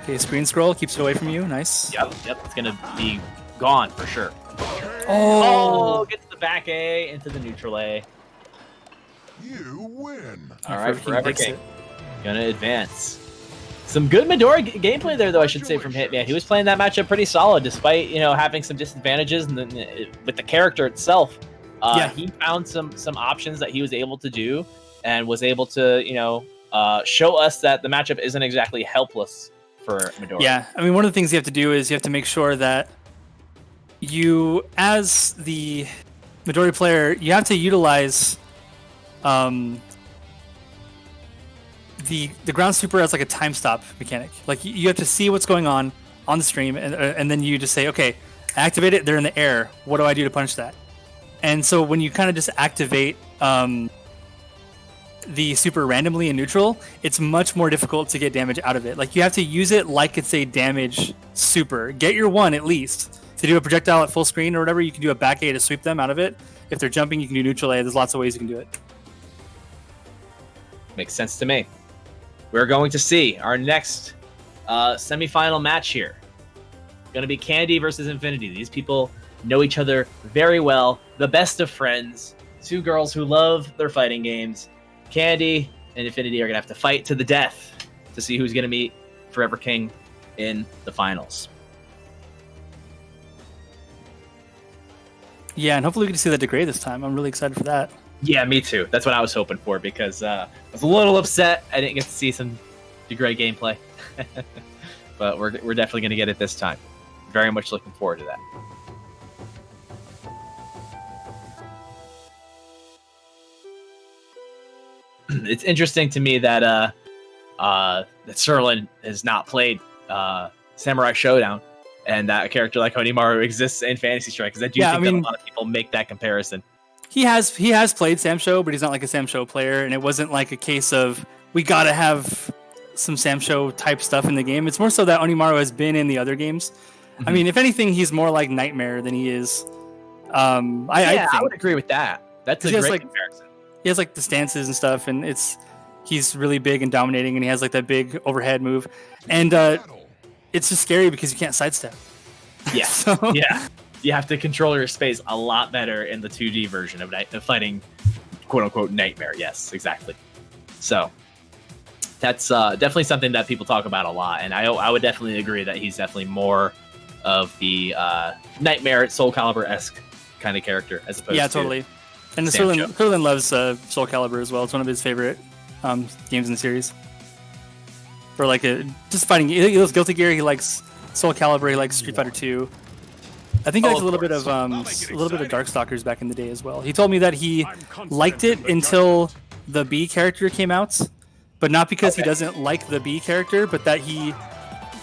Okay, screen scroll keeps it away from you. Nice. Yep, it's gonna be gone for sure. Oh, Gets the back A into the neutral A. You win. All right, Forever takes King. it. Gonna advance. Some good Midori gameplay there, though, I should say, from Hitman. He was playing that matchup pretty solid, despite, having some disadvantages and with the character itself. He found some options that he was able to do and was able to, show us that the matchup isn't exactly helpless for Midori. Yeah, I mean, one of the things you have to do is you have to make sure that you, as the Midori player, you have to utilize the ground super as like a time stop mechanic. Like you have to see what's going on the stream, and then you just say, okay, activate it. They're in the air. What do I do to punish that? And so when you kind of just activate the super randomly in neutral, it's much more difficult to get damage out of it. Like you have to use it like it's a damage super. Get your one at least. To do a projectile at full screen or whatever, you can do a back A to sweep them out of it. If they're jumping, you can do neutral A. There's lots of ways you can do it. Makes sense to me. We're going to see our next semifinal match here. Going to be Candy versus Infinitii. These people know each other very well. The best of friends. 2 girls who love their fighting games. Candy and Infinitii are going to have to fight to the death to see who's going to meet Forever King in the finals. Yeah, and hopefully we get to see that degrade this time. I'm really excited for that. Yeah, me too. That's what I was hoping for because I was a little upset I didn't get to see some degrade gameplay. But we're definitely going to get it this time. Very much looking forward to that. It's interesting to me that that Serlin has not played Samurai Showdown, and that a character like Onimaru exists in Fantasy Strike, because I do think that a lot of people make that comparison. He has played Sam Show, but he's not like a Sam Show player, and it wasn't like a case of we gotta have some Sam Show type stuff in the game. It's more so that Onimaru has been in the other games. Mm-hmm. I mean, if anything, he's more like Nightmare than he is. I would agree with that. That's a great comparison. He has like the stances and stuff, and he's really big and dominating, and he has like that big overhead move, and it's just scary because you can't sidestep. Yeah, so. Yeah. You have to control your space a lot better in the 2D version of fighting, quote unquote, Nightmare. Yes, exactly. So that's definitely something that people talk about a lot, and I would definitely agree that he's definitely more of the Nightmare Soul Calibur-esque kind of character as opposed to totally. And Serlin loves Soul Calibur as well. It's one of his favorite games in the series. Or like just fighting. He loves Guilty Gear. He likes Soul Calibur. He likes Street Fighter 2. I think he likes a little bit of Darkstalkers back in the day as well. He told me that he liked it until the B character came out, but not because he doesn't like the B character, but that he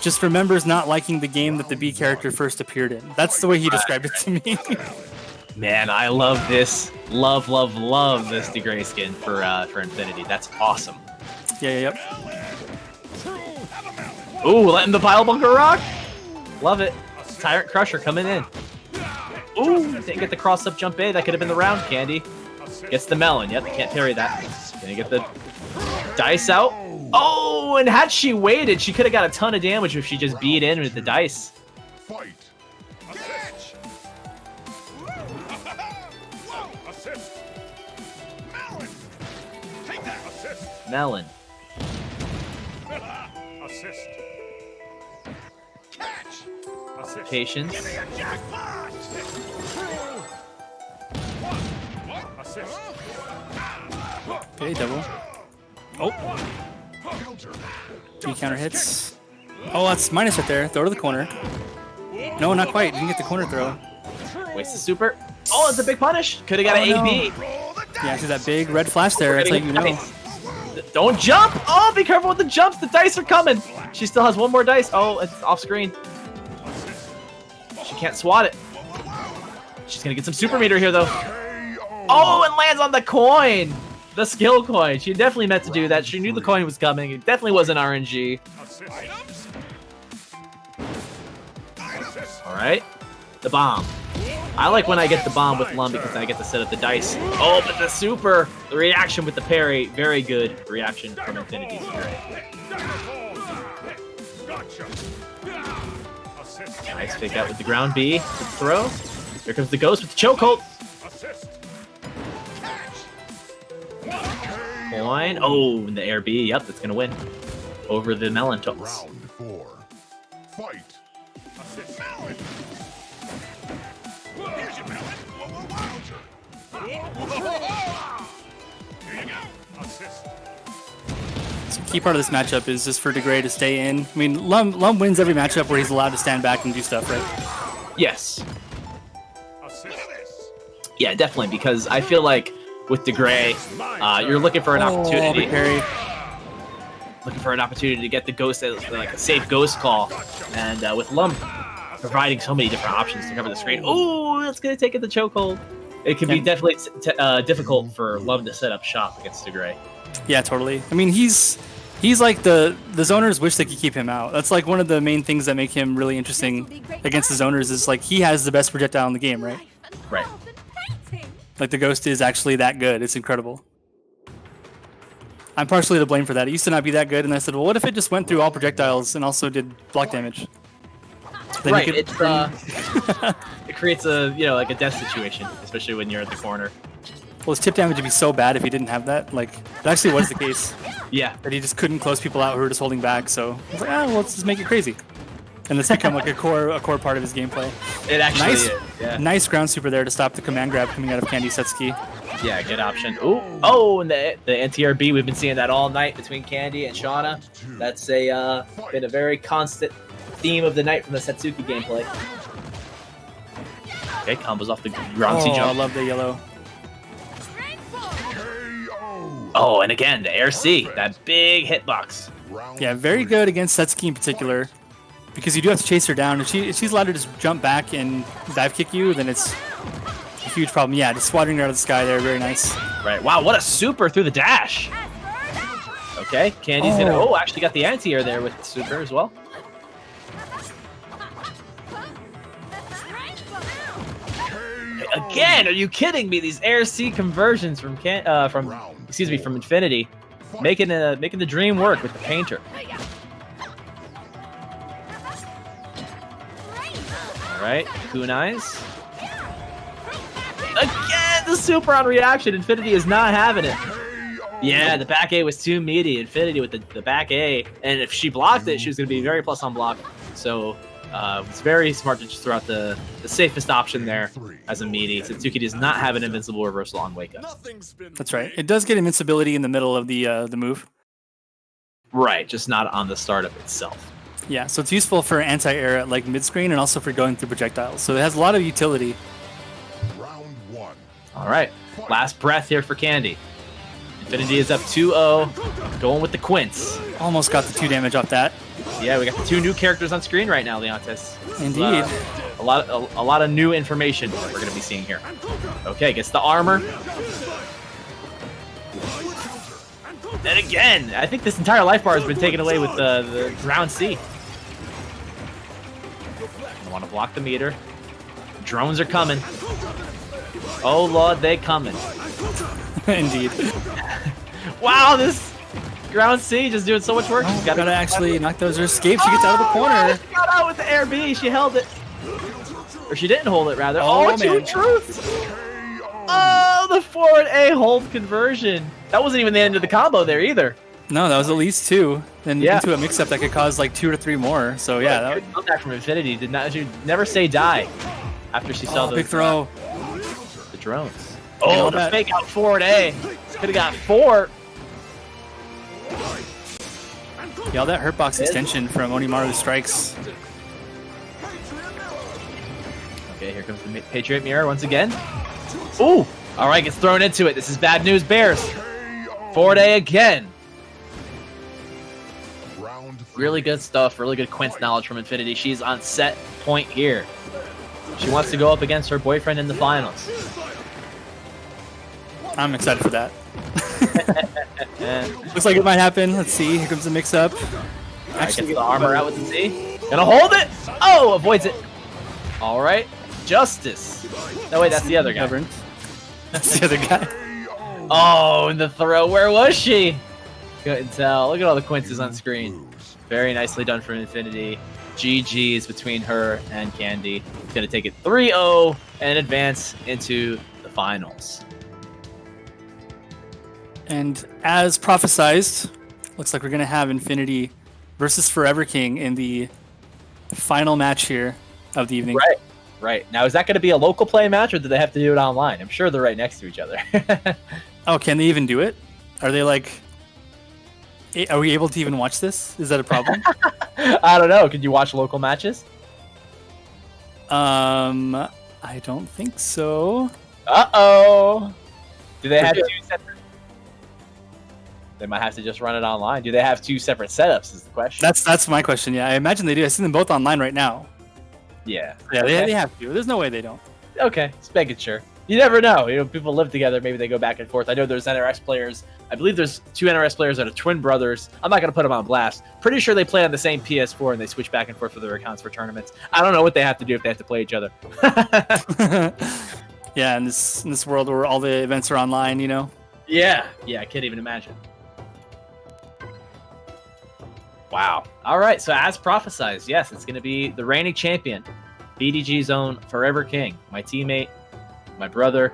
just remembers not liking the game that the B character first appeared in. That's the way he described it to me. Man, I love this. Love this Degray skin for Infinitii. That's awesome. Yeah. Ooh, letting the pile bunker rock. Love it. Tyrant Crusher coming in. Ooh, didn't get the cross-up jump A. That could have been the round candy. Gets the melon. Yep, can't parry that. Gonna get the dice out. Oh, and had she waited, she could have got a ton of damage if she just beat in with the dice. Fight. Assist. Assist. Melon. Take that. Assist. Melon. Assist. Catch. Patience. Assist. Okay, double. Oh. Counter. 2 counter hits. Oh, that's minus right there. Throw to the corner. No, not quite. You didn't get the corner throw. Waste the super. Oh, it's a big punish. Could have got an AB. Yeah, see that big red flash there. That's like, you know. Don't jump. Oh, be careful with the jumps. The dice are coming. She still has one more dice. Oh, it's off screen. She can't swat it. She's going to get some super meter here, though. Oh, and lands on the coin. The skill coin. She definitely meant to do that. She knew the coin was coming. It definitely wasn't RNG. All right. The bomb. I like when I get the bomb with Lum because I get to set up the dice. Oh, but the super. The reaction with the parry. Very good reaction from Infinitii. Nice pick out with the ground B. Good throw. Here comes the ghost with the chokehold. Coin. Oh, and the air B. Yep, that's going to win. Over the melon tops. Round 4. Fight. Assist. Melon. Here's your melon. Here you go. Assist. So key part of this matchup is just for Degray to stay in. I mean, Lum wins every matchup where he's allowed to stand back and do stuff, right? Yes. Assist. Yeah, definitely, because I feel like with Degray, you're looking for an opportunity. Looking for an opportunity to get the ghost as like a safe ghost call. And with Lum providing so many different options to cover the screen. Oh, that's going to take it the chokehold. It can be definitely difficult for Lum to set up shop against Degray. Yeah, totally. I mean, he's like the zoners wish they could keep him out. That's like one of the main things that make him really interesting against the zoners is like he has the best projectile in the game, right? Right. Like the ghost is actually that good. It's incredible. I'm partially to blame for that. It used to not be that good, and I said, well, what if it just went through all projectiles and also did block damage? Then right. It creates a like a death situation, especially when you're at the corner. Well, his tip damage would be so bad if he didn't have that. Like, it actually was the case. Yeah. That he just couldn't close people out who were just holding back. So I was like, well, let's just make it crazy. and it's become like a core part of his gameplay. It actually Nice, is. Yeah. nice ground super there to stop the command grab coming out of Candy Setsuki. Yeah, good option. Ooh. Oh, and the NTRB, we've been seeing that all night between Candy and Shauna. That's been a very constant theme of the night from the Setsuki gameplay. Okay, combos off the ground C I jump. love the yellow. Oh, and again, the air C, that big hitbox. Yeah, very good against Setsuki in particular, because you do have to chase her down. If she's allowed to just jump back and dive kick you, then it's a huge problem. Yeah, just swatting her out of the sky there, very nice. Right, wow, what a super through the dash. Okay, Candy's gonna, actually got the anti-air there with the super as well. Again, are you kidding me? These air C conversions from Infinitii, making the dream work with the painter. All right, kunais. Again, the super on reaction. Infinitii is not having it. Yeah, the back A was too meaty. Infinitii with the back A, and if she blocked it, she was going to be very plus on block. So it's very smart to just throw out the safest option there as a meaty. Setsuki does not have an invincible reversal on wake up. That's right. It does get invincibility in the middle of the move. Right, just not on the startup itself. Yeah, so it's useful for anti-air at like mid-screen and also for going through projectiles. So it has a lot of utility. Round one. All right, last breath here for Candy. Infinitii is up 2-0, going with the Quince. Almost got the 2 damage off that. Yeah, we got the 2 new characters on screen right now, Leontes. Indeed. A lot of new information that we're going to be seeing here. Okay, gets the armor. And again, I think this entire life bar has been taken away with the ground C. I want to block the meter. Drones are coming. Oh, Lord, they coming. Indeed. Wow, this ground C just doing so much work. She's Gotta actually knock those. Her escape. She gets out of the corner. Wow, she got out with the air B. She held it. Or she didn't hold it, rather. Oh, Two man. truths. Oh, the forward A hold conversion. That wasn't even the end of the combo there either. No, that was at least 2. Then Yeah. into a mix-up that could cause like 2 to 3 more. So yeah, that Good comeback from Infinitii. She never say die after she saw big throw. the drones. Oh, the fake out forward A. Could have got 4. Yeah, all that hurt box extension from Onimaru strikes. Okay, here comes the Patriot Mirror once again. Ooh! All right, gets thrown into it. This is bad news, Bears. Forward A again. Really good stuff. Really good Quince knowledge from Infinitii. She's on set point here. She wants to go up against her boyfriend in the finals. I'm excited for that. Looks like it might happen. Let's see. Here comes the mix-up. Actually, gets the armor out with the Z. Gonna hold it. Oh, avoids it. All right, Justice. No, wait, that's the other guy. That's the other guy. Oh, and the throw. Where was she? Couldn't tell. Look at all the Quinces on screen. Very nicely done from Infinitii. GG's between her and Candy. It's gonna take it 3-0 and advance into the finals. And as prophesized, looks like we're going to have Infinitii versus Forever King in the final match here of the evening. Right. Now, is that going to be a local play match, or do they have to do it online? I'm sure they're right next to each other. Oh, can they even do it? Are they like... Are we able to even watch this? Is that a problem? I don't know. Could you watch local matches? I don't think so. Uh-oh. Do they have 2 separate... They might have to just run it online. Do they have 2 separate setups is the question. That's my question, yeah. I imagine they do. I see them both online right now. Yeah. Yeah, Okay. they have to. There's no way they don't. Okay, just making sure. You never know. You know, people live together. Maybe they go back and forth. I know there's NRS players. I believe there's 2 NRS players that are twin brothers. I'm not going to put them on blast. Pretty sure they play on the same PS4 and they switch back and forth for their accounts for tournaments. I don't know what they have to do if they have to play each other. Yeah, in this world where all the events are online, you know? Yeah, I can't even imagine. Wow. All right, so as prophesized, yes, it's going to be the reigning champion, BDG's own Forever King, my teammate, my brother,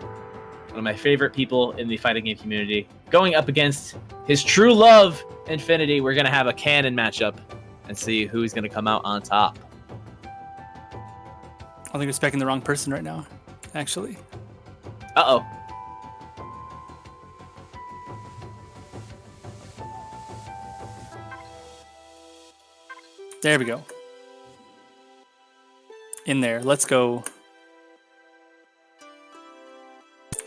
one of my favorite people in the fighting game community, going up against his true love, Infinitii. We're going to have a canon matchup and see who's going to come out on top. I think we're specking the wrong person right now, actually. Uh-oh. There we go. In there. Let's go.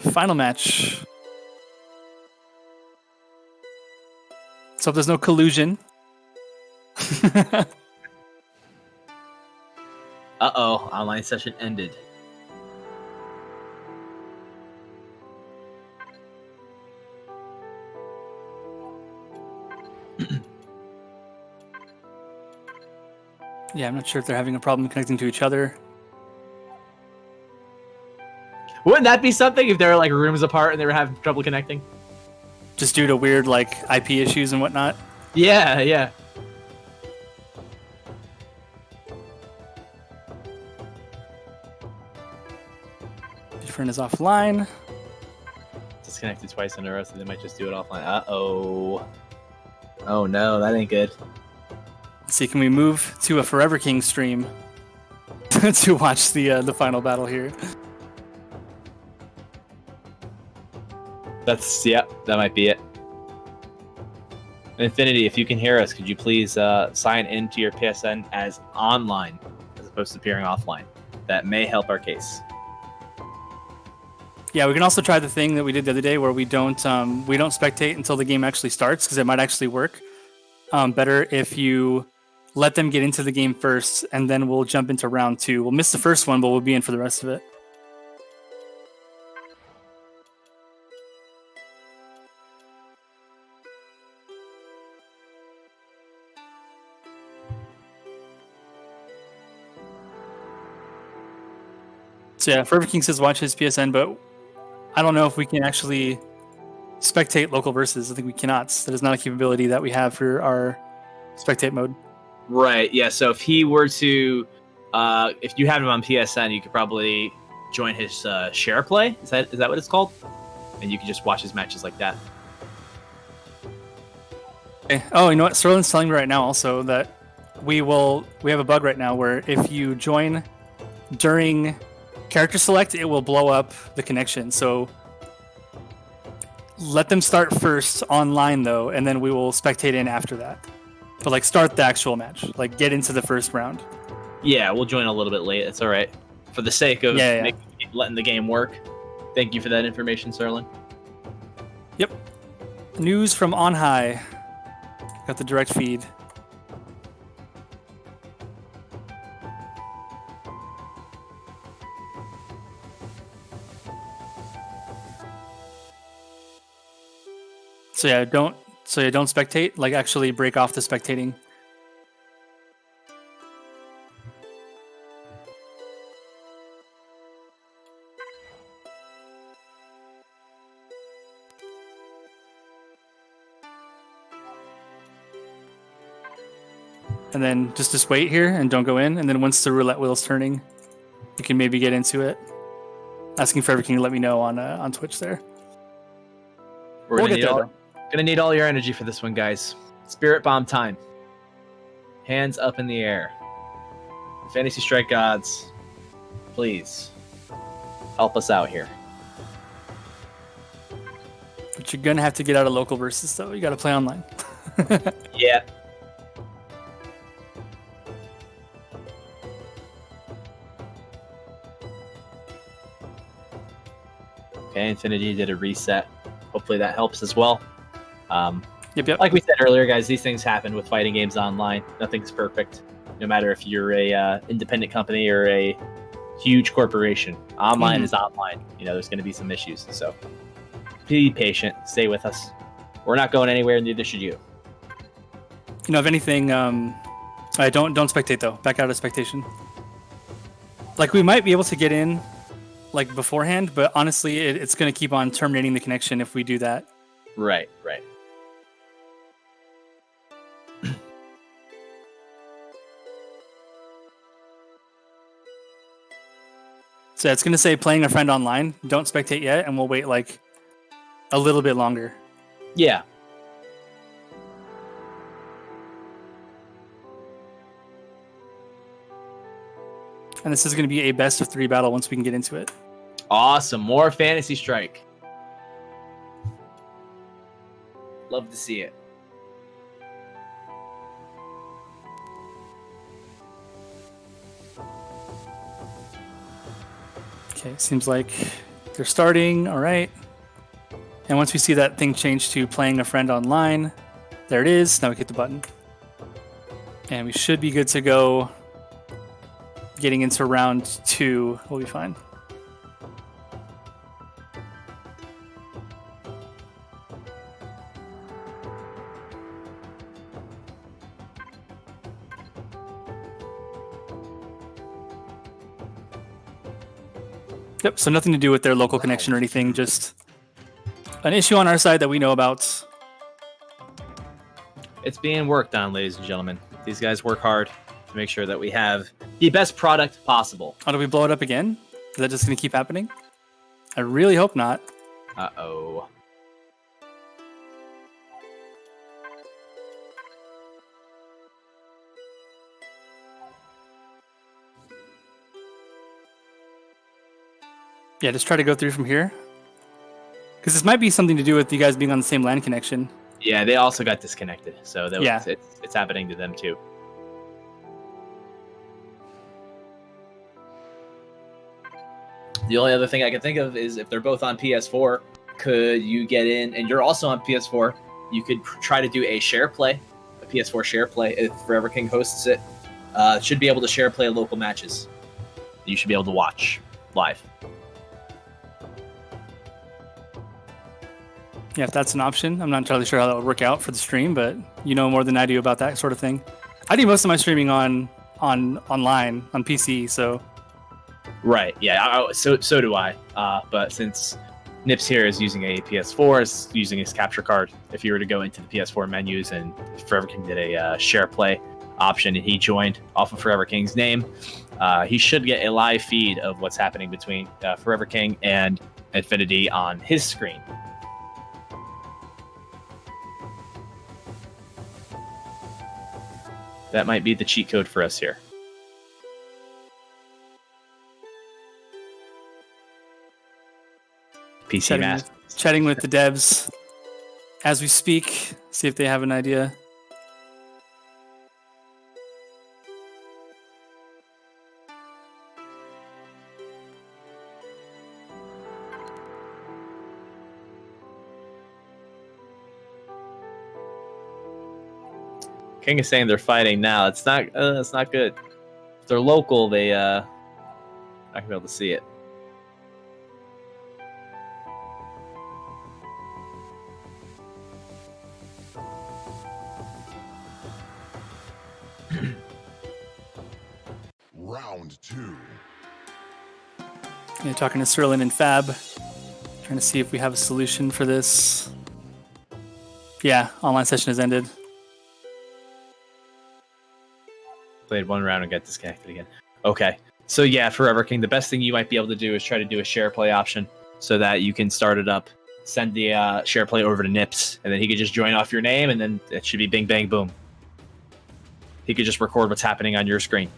Final match. So there's no collusion. Uh-oh. Online session ended. Yeah, I'm not sure if they're having a problem connecting to each other. Wouldn't that be something if they were like rooms apart and they were having trouble connecting? Just due to weird like IP issues and whatnot. Yeah, yeah. Different is offline. Disconnected twice in a row, so they might just do it offline. Uh-oh. Oh no, that ain't good. Let's see, can we move to a Forever King stream to watch the final battle here? That might be it. Infinitii, if you can hear us, could you please sign into your PSN as online as opposed to appearing offline? That may help our case. Yeah, we can also try the thing that we did the other day where we don't spectate until the game actually starts, because it might actually work better if you let them get into the game first, and then we'll jump into round 2. We'll miss the first one, but we'll be in for the rest of it. So yeah, Forever King says watch his PSN, but I don't know if we can actually spectate local versus. I think we cannot. That is not a capability that we have for our spectate mode. Right, yeah, so if he were to, if you have him on PSN, you could probably join his share play. Is that what it's called? And you can just watch his matches like that. Okay. Oh, you know what? Sterling's telling me right now also that we have a bug right now where if you join during character select, it will blow up the connection. So let them start first online though, and then we will spectate in after that. But like start the actual match, like get into the first round. Yeah, we'll join a little bit late. It's all right. For the sake of letting the game work. Thank you for that information, Sterling. Yep. News from on high. Got the direct feed. So yeah, don't spectate, like actually break off the spectating. And then just wait here and don't go in. And then once the roulette wheel's turning, you can maybe get into it. Asking for everything to let me know on Twitch there. We'll get there. Gonna need all your energy for this one, guys. Spirit bomb time. Hands up in the air. Fantasy Strike gods, please help us out here. But you're gonna have to get out of local versus though. You gotta play online. Yeah. Okay, Infinitii did a reset. Hopefully that helps as well. Yep. Like we said earlier, guys, these things happen with fighting games online. Nothing's perfect. No matter if you're a independent company or a huge corporation, online is online. You know, there's going to be some issues. So be patient. Stay with us. We're not going anywhere. Neither should you. You know, if anything, don't spectate though. Back out of spectation. Like we might be able to get in, like beforehand, but honestly, it's going to keep on terminating the connection if we do that. Right. So it's going to say playing a friend online. Don't spectate yet, and we'll wait like a little bit longer. Yeah. And this is going to be a best of 3 battle once we can get into it. Awesome. More Fantasy Strike. Love to see it. Okay, seems like they're starting. All right. And once we see that thing change to playing a friend online, there it is. Now we hit the button. And we should be good to go. Getting into round 2, we'll be fine. Yep, so nothing to do with their local connection or anything, just an issue on our side that we know about. It's being worked on, ladies and gentlemen. These guys work hard to make sure that we have the best product possible. Oh, do we blow it up again? Is that just going to keep happening? I really hope not. Uh-oh. Yeah, just try to go through from here. Because this might be something to do with you guys being on the same LAN connection. Yeah, they also got disconnected, so that Yeah. it's happening to them too. The only other thing I can think of is if they're both on PS4, could you get in, and you're also on PS4, you could try to do a share play, a PS4 share play, if Forever King hosts it. Should be able to share play local matches. You should be able to watch live. Yeah, if that's an option. I'm not entirely sure how that would work out for the stream, but you know more than I do about that sort of thing. I do most of my streaming online on PC, so Right. Yeah. So do I. But since Nips here is using a PS4, is using his capture card. If you were to go into the PS4 menus and Forever King did a share play option and he joined off of Forever King's name, he should get a live feed of what's happening between Forever King and Infinitii on his screen. That might be the cheat code for us here. PC Master. chatting with the devs as we speak, see if they have an idea. King is saying they're fighting now. It's not good. If they're local, they not gonna be able to see it. Round 2. Yeah, talking to Serlin and Fab, trying to see if we have a solution for this. Yeah, online session has ended. Played one round and got disconnected again. Okay. So yeah, Forever King, the best thing you might be able to do is try to do a share play option so that you can start it up, send the share play over to Nips, and then he could just join off your name, and then it should be bing, bang, boom. He could just record what's happening on your screen.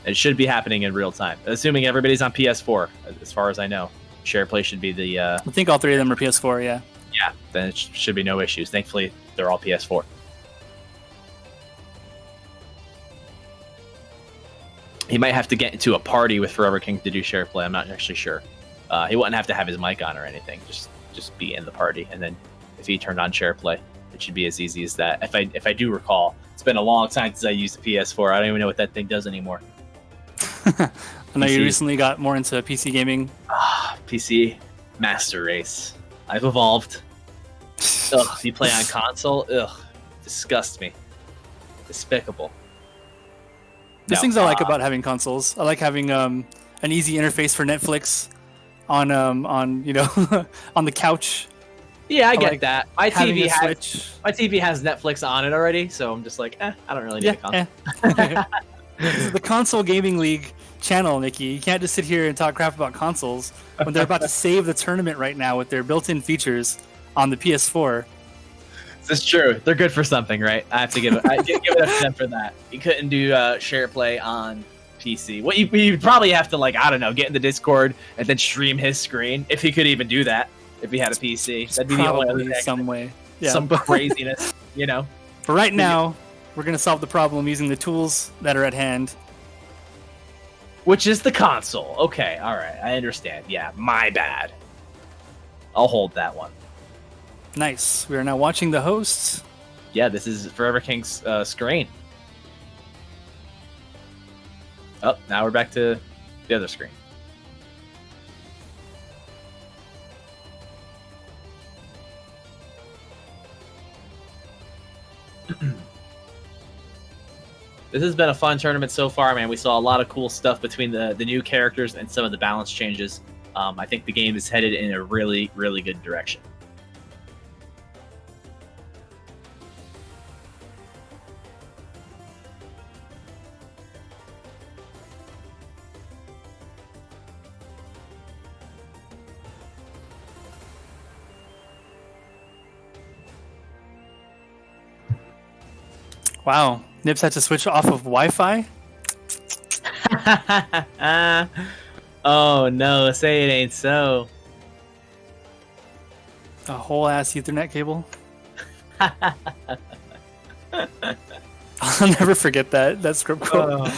It should be happening in real time, assuming everybody's on PS4, as far as I know. Share play should be the... I think all 3 of them are PS4, yeah. Yeah, then it should be no issues. Thankfully, they're all PS4. He might have to get into a party with Forever King to do share play. I'm not actually sure. He wouldn't have to have his mic on or anything. Just be in the party, and then if he turned on share play, it should be as easy as that. If I do recall, it's been a long time since I used the PS4. I don't even know what that thing does anymore. I know you PC. recently got more into PC gaming. PC Master Race. I've evolved. Ugh, you play on console? Ugh, disgusts me. Despicable. There's No, things I like about having consoles. I like having an easy interface for Netflix on on the couch. Yeah, I get like that. My having TV a has Switch. my TV has Netflix on it already, so I'm just like, I don't really need a console. This is the Console Gaming League channel, Nikki. You can't just sit here and talk crap about consoles when they're about to save the tournament right now with their built-in features on the PS4. This is true. They're good for something, right? I have to give it up to them for that. You couldn't do share play on PC. What you'd probably have to, like, I don't know, get in the Discord and then stream his screen if he could even do that. If he had a PC, that'd be the only other thing. Some way. Yeah. Some craziness, you know. For right now, we're gonna solve the problem using the tools that are at hand. Which is the console. Okay, all right, I understand. Yeah, my bad. I'll hold that one. Nice. We are now watching the hosts. Yeah, this is Forever King's screen. Oh, now we're back to the other screen. This has been a fun tournament so far, man. We saw a lot of cool stuff between the new characters and some of the balance changes. I think the game is headed in a really, really good direction. Wow. Nips had to switch off of Wi-Fi. Oh no, say it ain't so. A whole ass Ethernet cable. I'll never forget that script quote.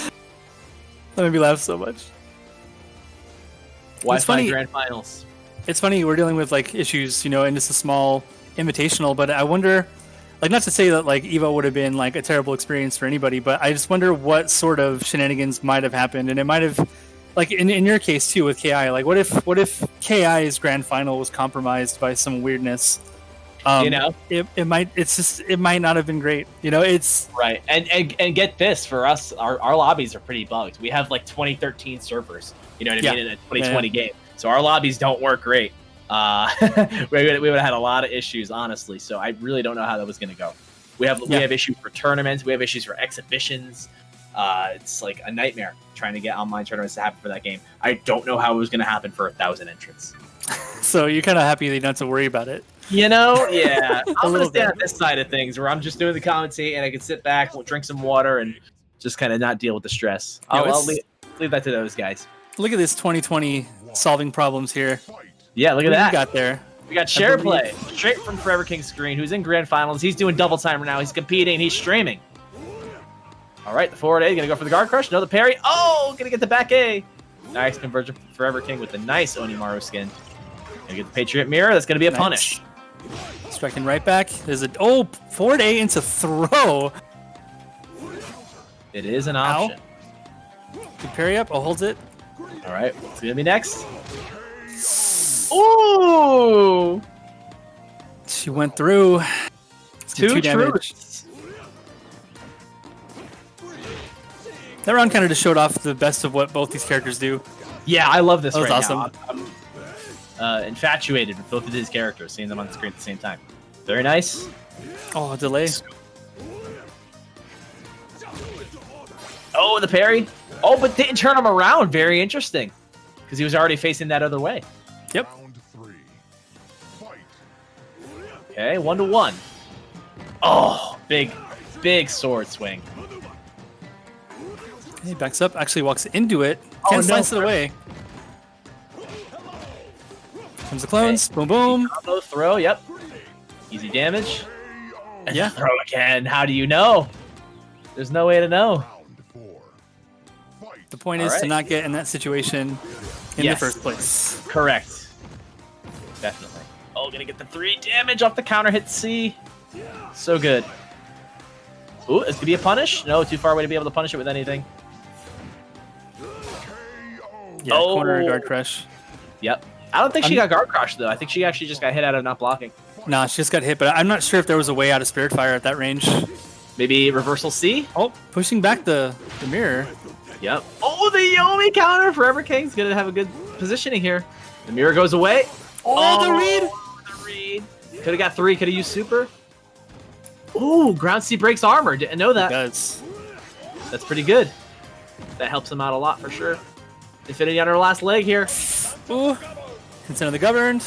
That made me laugh so much. Wi-Fi Grand Finals. It's funny, we're dealing with like issues, and it's a small invitational, but I wonder, like, not to say that like Evo would have been like a terrible experience for anybody, but I just wonder what sort of shenanigans might have happened, and it might have, like in your case too with KI, like what if KI's grand final was compromised by some weirdness? It might not have been great. It's right. And get this, for us, our lobbies are pretty bugged. We have like 2013 servers. You know what I mean? In a 2020 game, so our lobbies don't work great. We would have had a lot of issues, honestly. So I really don't know how that was going to go. We have issues for tournaments. We have issues for exhibitions. It's like a nightmare trying to get online tournaments to happen for that game. I don't know how it was going to happen for 1,000 entrants. So you're kind of happy that you don't have to worry about it. Yeah. I'm going to stay on this side of things where I'm just doing the commentate and I can sit back, drink some water, and just kind of not deal with the stress. I'll leave that to those guys. Look at this 2020 solving problems here. Yeah, look at that. We got there. We got Share Play straight from Forever King's screen, who's in grand finals. He's doing double timer now. He's competing. He's streaming. All right, the forward A going to go for the guard crush. No, the parry. Oh, going to get the back A. Nice conversion from Forever King with the nice Onimaru skin. Going to get the Patriot Mirror. That's going to be a punish. Striking right back. There's a forward A into throw. It is an option. Good parry up. Holds it. All right, what's going to be next? Ooh! She went through. Two damage. That round kind of just showed off the best of what both these characters do. Yeah, I love this right awesome. now. I'm infatuated with both of these characters, seeing them on the screen at the same time. Very nice. Oh, delay. Oh, the parry. Oh, but didn't turn him around. Very interesting. Because he was already facing that other way. Yep. Okay, 1-1. Oh, big sword swing. He backs up, actually walks into it. Can't slice it away. Comes the clones. Okay. Boom, boom. Combo throw, yep. Easy damage. And yeah. Throw again. How do you know? There's no way to know. The point is to not get in that situation in the first place. Correct. Definitely. Oh, gonna get the 3 damage off the counter hit C. So good. Ooh, this could be a punish. No, too far away to be able to punish it with anything. Yeah, corner guard crush. Yep. I don't think she got guard crush, though. I think she actually just got hit out of not blocking. Nah, she just got hit, but I'm not sure if there was a way out of Spirit Fire at that range. Maybe reversal C? Oh, pushing back the mirror. Yep. Oh, the Yomi counter. Forever King's going to have a good positioning here. The mirror goes away. Oh, the read. The read. Could have got 3. Could have used super. Ooh, ground C breaks armor. Didn't know that. It does. That's pretty good. That helps him out a lot for sure. Infinity on her last leg here. Ooh. Consent of the governed.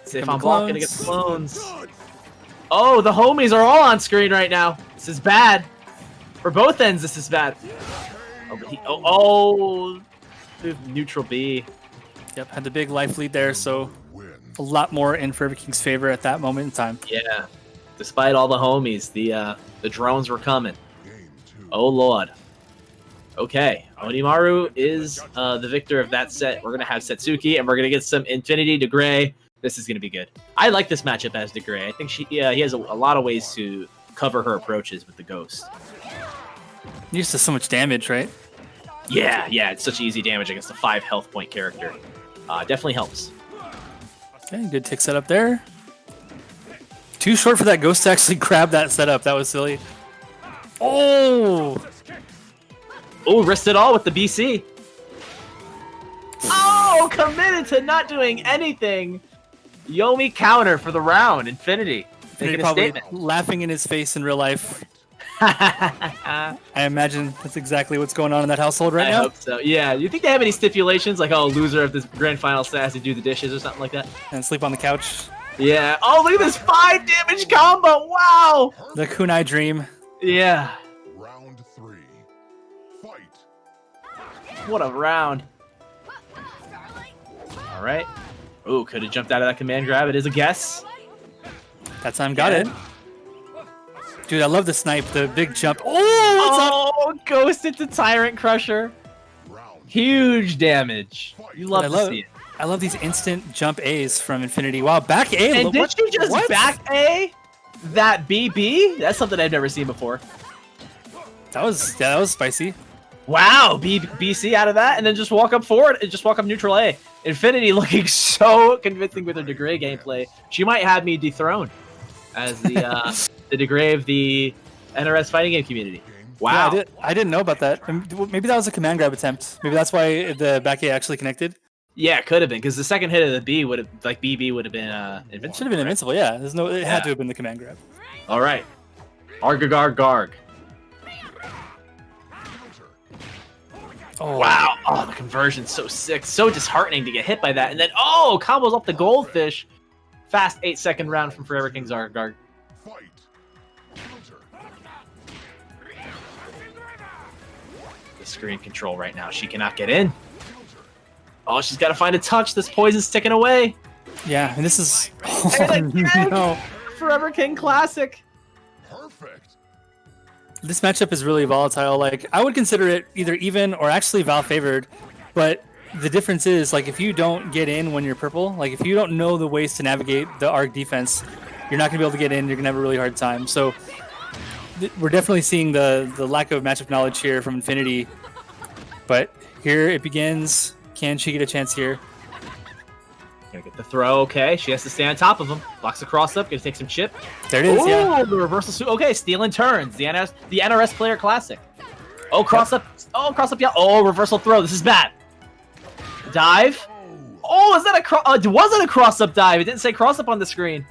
See if I'm blocking to get the clones. Oh, the homies are all on screen right now. This is bad. For both ends, this is bad. Neutral B. Yep, had the big life lead there, so a lot more in Forever King's favor at that moment in time. Yeah. Despite all the homies, the drones were coming. Oh lord. Okay, Onimaru is the victor of that set. We're gonna have Setsuki, and we're gonna get some Infinitii de Grey. This is gonna be good. I like this matchup as de Grey. I think he has a lot of ways to cover her approaches with the Ghost. Used to so much damage, right? Yeah, it's such easy damage against a 5 health point character. Definitely helps. Okay, good tick setup there. Too short for that Ghost to actually grab that setup. That was silly. Oh, risked it all with the BC. Oh, committed to not doing anything. Yomi counter for the round. Infinitii. Making a probably statement. laughing in his face in real life. I imagine that's exactly what's going on in that household right now. I hope so. Yeah. You think they have any stipulations like, oh, loser of this grand final set has to do the dishes or something like that? And sleep on the couch. Yeah. Oh, look at this 5 damage combo. Wow. The kunai dream. Yeah. Round 3. Fight. What a round. All right. Oh, could have jumped out of that command grab. It is a guess. That time got it. Dude, I love the snipe, the big jump. Oh, Ghost into Tyrant Crusher. Huge damage. You love to see it. I love these instant jump A's from Infinitii. Wow, back A. And did you just back A that BB? That's something I've never seen before. That was spicy. Wow, BC out of that, and then just walk up forward and just walk up neutral A. Infinitii looking so convincing with her de Grey gameplay. She might have me dethroned as the de Grey of the NRS fighting game community. Wow. Yeah, I didn't know about that. Maybe that was a command grab attempt. Maybe that's why the back A actually connected. Yeah, it could have been, because the second hit of the B would have, like BB would have been invincible. It should have been invincible, yeah. It had to have been the command grab. All right. Argagar Garg. Oh. Wow. Oh, the conversion's so sick. So disheartening to get hit by that. And then, oh, combos off the goldfish. Fast 8-second round from Forever King's Argagar. The screen control right now. She cannot get in. Oh, she's got to find a touch. This poison's ticking away. Yeah, and this is... no. Forever King Classic. Perfect. This matchup is really volatile. Like, I would consider it either even or actually Val favored, but the difference is, like, if you don't get in when you're purple, like, if you don't know the ways to navigate the ARG defense, you're not going to be able to get in. You're going to have a really hard time. So we're definitely seeing the lack of matchup knowledge here from Infinitii. But here it begins. Can she get a chance here? Gonna get the throw. Okay, she has to stay on top of him. Blocks the cross up. Gonna take some chip. There it is. Ooh, yeah. The reversal suit. Okay, stealing turns. The NRS player classic. Oh, cross up. Oh, cross up. Yeah. Oh, reversal throw. This is bad. Dive. Oh, is that a cross? Was it a cross up dive? It didn't say cross up on the screen.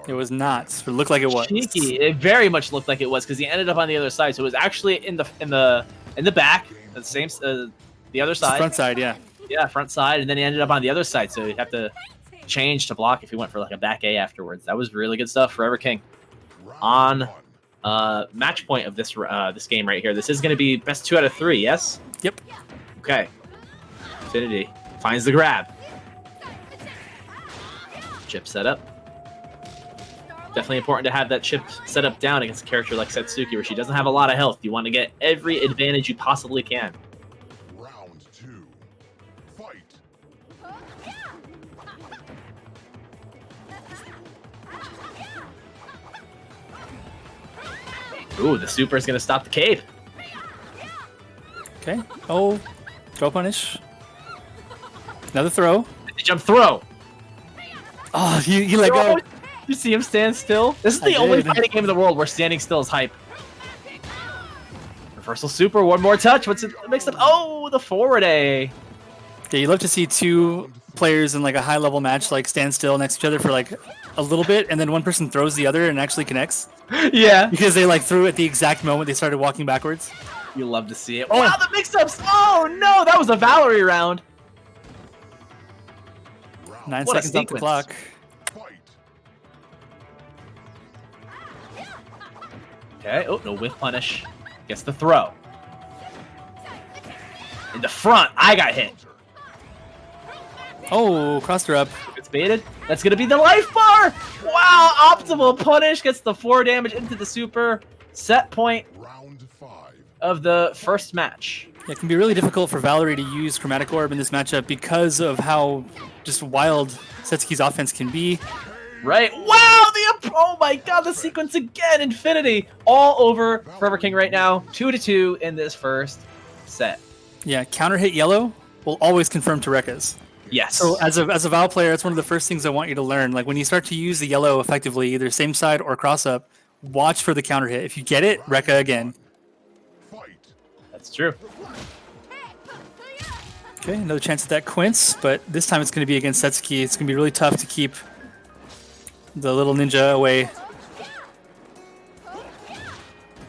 It was not. It looked like it was. Cheeky. It very much looked like it was because he ended up on the other side. So it was actually in the back, the same, the other side. Front side, yeah. Yeah, front side, and then he ended up on the other side, so he'd have to change to block if he went for like a back A afterwards. That was really good stuff. Forever King on match point of this this game right here. This is going to be best 2 out of 3. Yes. Yep. Okay. Infinitii finds the grab. Chip set up. Definitely important to have that chip set up down against a character like Setsuki, where she doesn't have a lot of health. You want to get every advantage you possibly can. Round 2. Fight. Ooh, the super is going to stop the cape. Okay. Oh, throw punish. Another throw. The jump throw. Oh, you let go. You see him stand still? This is the only fighting game in the world where standing still is hype. Reversal super, one more touch. What's it mixed up? Oh, the forward A. Yeah, you love to see two players in like a high level match like stand still next to each other for like a little bit, and then one person throws the other and actually connects. Yeah. Because they like threw at the exact moment they started walking backwards. You love to see it. Oh. Wow, the mix-ups! Oh no, that was a Valerie round. 9 seconds off the clock. Okay. Oh, no whiff punish. Gets the throw. In the front, I got hit. Oh, crossed her up. It's baited. That's gonna be the life bar. Wow, optimal punish gets the 4 damage into the super. Set point Round 5. of the first match. It can be really difficult for Valerie to use Chromatic Orb in this matchup because of how just wild Setsuki's offense can be. Right. Wow, oh my god, the sequence again. Infinitii all over Forever King right now. 2-2 in this first set. Yeah, counter hit yellow will always confirm to Rekka's. Yes. So as a Val player, it's one of the first things I want you to learn. Like when you start to use the yellow effectively, either same side or cross up, watch for the counter hit. If you get it, Rekka again. Fight. That's true. Okay, another chance at that Quince, but this time it's going to be against Setsuki. It's going to be really tough to keep the little ninja away.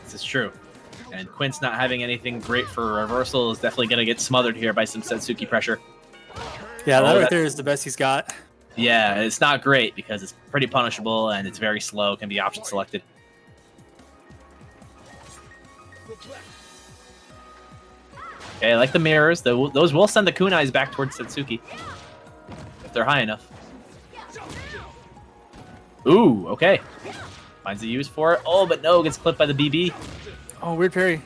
This is true. And Quince not having anything great for reversal is definitely going to get smothered here by some Setsuki pressure. Yeah, that Oh, right there is the best he's got. Yeah, it's not great because it's pretty punishable and it's very slow. Can be option selected. Okay, I like the mirrors. Those will send the kunais back towards Setsuki if they're high enough. Ooh, okay. Finds a use for it. Oh, but no, gets clipped by the BB. Oh, weird parry.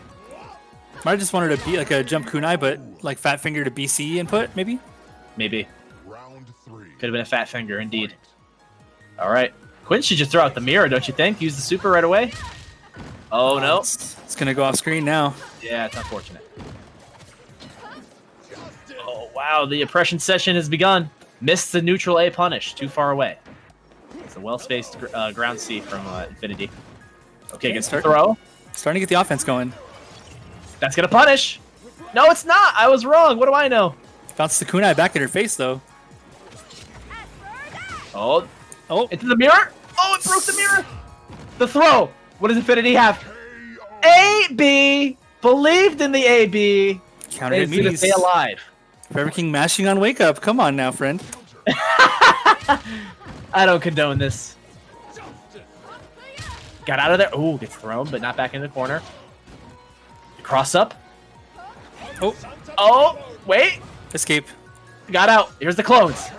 Might have just wanted to be like a jump kunai, but like fat finger to BC input, maybe? Maybe. Round 3. Could have been a fat finger, indeed. All right. Quinn should just throw out the mirror, don't you think? Use the super right away. Oh, no. It's going to go off screen now. Yeah, it's unfortunate. Oh, wow. The oppression session has begun. Missed the neutral A punish. Too far away. It's a well-spaced ground C from Infinitii. Okay, gets the throw. Starting to get the offense going. That's going to punish. No, it's not. I was wrong. What do I know? Bounce the kunai back in her face, though. Oh, Oh, into the mirror. Oh, it broke the mirror. The throw. What does Infinitii have? AB. Believed in the AB. counter And hit he's going to meaties. stay alive. Forever King mashing on wake up. Come on now, friend. I don't condone this. Got out of there. Ooh, gets thrown, but not back in the corner. Cross up. Oh, Oh, wait. escape. Got out. Here's the clones.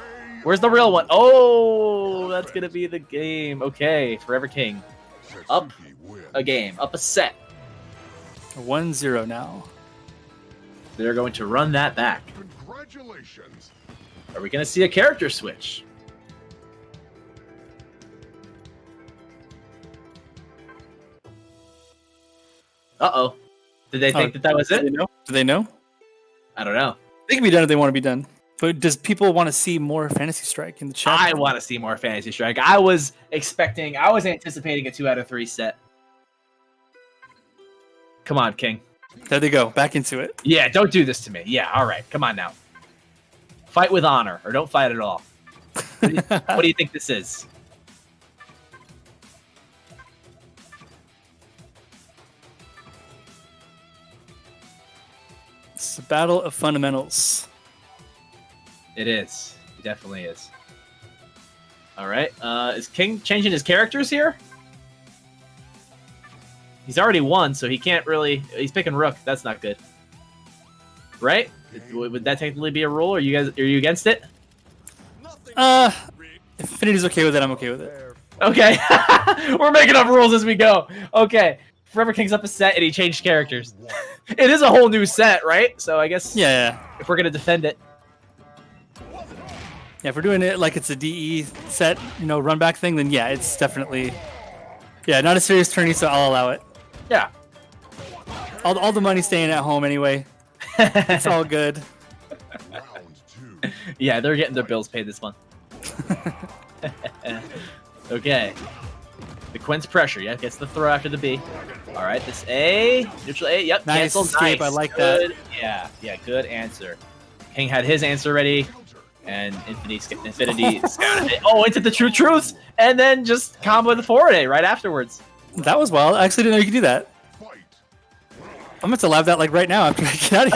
Where's the real one? Oh, that's going to be the game. Okay, Forever King. Up Setsuki wins. a game. Up a set. 1-0 now. They're going to run that back. Congratulations. Are we going to see a character switch? Uh-oh. Did they think that was Do they it? know? Do they know? I don't know. They can be done if they want to be done. But does people want to see more Fantasy Strike in the chat? I want to see more Fantasy Strike. I was anticipating a 2 out of 3 set. Come on, King. There they go. Back into it. Yeah, don't do this to me. Yeah, all right. Come on now. Fight with honor, or don't fight at all. What do you think this is? It's a battle of fundamentals. It is. It definitely is. All right. Is King changing his characters here? He's already won, so he can't really... He's picking Rook. That's not good. Right? Would that technically be a rule? Are you against it? If Infiniti's okay with it, I'm okay with it. Okay. We're making up rules as we go. Okay. Forever King's up a set, and he changed characters. It is a whole new set, right? So I guess Yeah. if we're going to defend it... Yeah, if we're doing it like it's a DE set, run back thing, then yeah, it's definitely... Yeah, not a serious tourney, so I'll allow it. Yeah. All the money's staying at home anyway. It's all good. Round 2. Yeah, they're getting their bills paid this month. Okay. The Quinn's pressure. Yeah, gets the throw after the B. All right, this A. Neutral A. Yep, Nice cancel. escape, Nice. I like Good. Yeah, good answer. King had his answer ready. And Infinitii scouted it. Oh, into the truth. And then just combo the forward A right afterwards. That was wild. I actually didn't know you could do that. Fight. I'm going to live that like right now after I get out of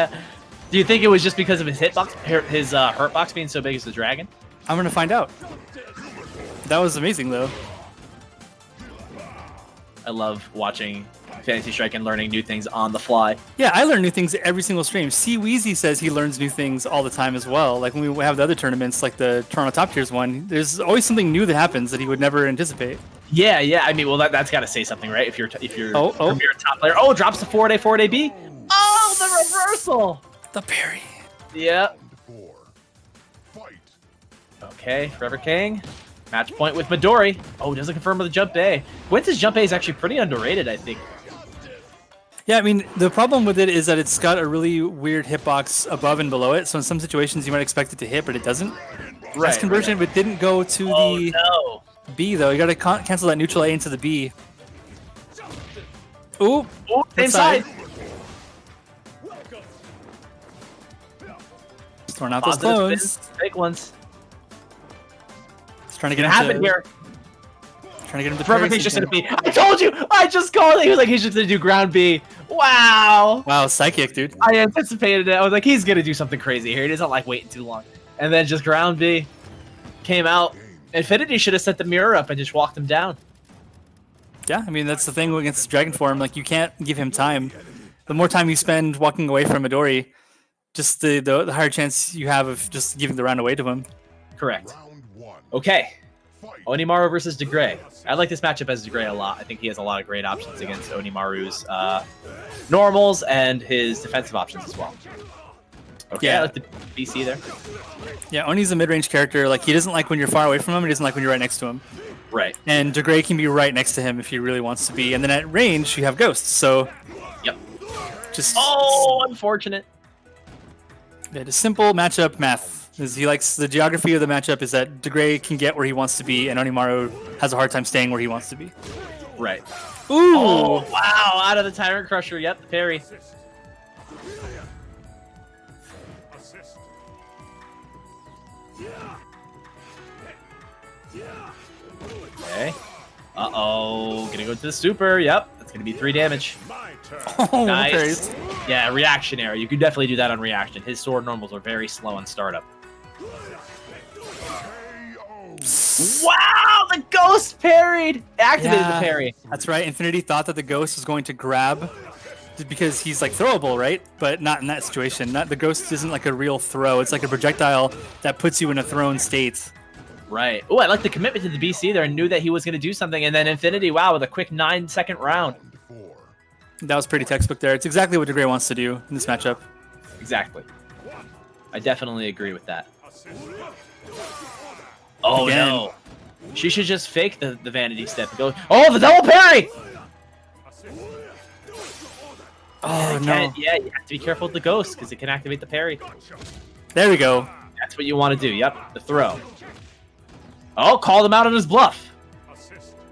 here. Do you think it was just because of his hurtbox being so big as the dragon? I'm going to find out. That was amazing, though. I love watching Fantasy Strike and learning new things on the fly. Yeah, I learn new things every single stream. C Weezy says he learns new things all the time as well. Like when we have the other tournaments, like the Toronto Top Tiers one, there's always something new that happens that he would never anticipate. Yeah, yeah. I mean, well, that's got to say something, right? If you're Oh. premier top player. Oh, drops the forward A B. Oh, the reversal. The parry. Yep. Round 4. Fight. Okay, Forever King. Match point with Midori. Oh, doesn't confirm with the jump A. Gwent's jump A is actually pretty underrated, I think. Yeah, I mean, the problem with it is that it's got a really weird hitbox above and below it. So in some situations, you might expect it to hit, but it doesn't. Nice conversion, but didn't go to the no. B, though. You got to cancel that neutral A into the B. Ooh. Oh, same side. Throwing out those Positive clones. spins, big ones. He's trying to It's get gonna him happen here. Trying to get him to Forever parry King's just gonna something. be. I told you. I just called it. He was like, he's just gonna do ground B. Wow. Wow, psychic, dude. I anticipated it. I was like, he's gonna do something crazy here. He doesn't like waiting too long. And then just ground B came out. Infinitii should have set the mirror up and just walked him down. Yeah, I mean, that's the thing against Dragon Form. Like, you can't give him time. The more time you spend walking away from Midori, just the higher chance you have of just giving the round away to him. Correct. Round 1. Okay. Fight. Onimaru versus DeGray. I like this matchup as DeGray a lot. I think he has a lot of great options against Onimaru's normals and his defensive options as well. Okay, Yeah. I like the BC there. Yeah, Oni's a mid-range character. Like, he doesn't like when you're far away from him. He doesn't like when you're right next to him. Right. And DeGray can be right next to him if he really wants to be. And then at range, you have Ghosts. So, Yep. just Oh, unfortunate. yeah, just simple matchup math. Is he likes the geography of the matchup is that DeGray can get where he wants to be, and Onimaru has a hard time staying where he wants to be. Right. Ooh! Oh, wow. Out of the Tyrant Crusher. Yep, the parry. Okay. Uh-oh. Gonna go to the super. Yep. That's gonna be 3 damage. Oh, Nice. parries. Yeah, reactionary. You could definitely do that on reaction. His sword normals are very slow on startup. Wow, the ghost parried! Activated Yeah, the parry. That's right. Infinitii thought that the Ghost was going to grab because he's like throwable, right? But not in that situation. Not the Ghost isn't like a real throw. It's like a projectile that puts you in a thrown state. Right. Oh, I like the commitment to the BC there and knew that he was going to do something. And then Infinitii, wow, with a quick 9-second round. Round 4. That was pretty textbook there. It's exactly what DeGray wants to do in this matchup. Exactly. I definitely agree with that. Oh, Again. no. She should just fake the vanity step and go, oh, the double parry! Oh, Yeah, no. yeah, you have to be careful with the ghost because it can activate the parry. There we go. That's what you want to do. Yep, the throw. Oh, called him out on his bluff.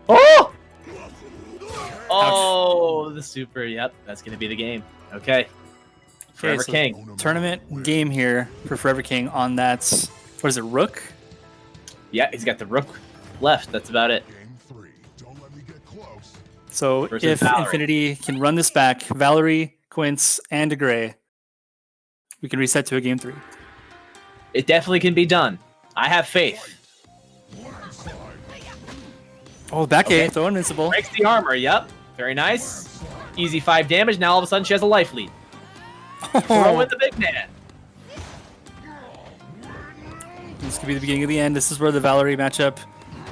Oh! Oh, the super. Yep, that's going to be the game. Okay. Forever so King. Tournament game here for Forever King on that, what is it, Rook? Yeah, he's got the rook left. That's about it. Game 3. Don't let me get close. So Versus if Valerie. Infinitii can run this back, Valerie, Quince, and DeGray, we can reset to a game 3. It definitely can be done. I have faith. Oh, back Okay. A, throw invincible. Breaks the armor. Yep. Very nice. Easy 5 damage. Now all of a sudden she has a life lead. Throw in the big man. This could be the beginning of the end. This is where the Valerie matchup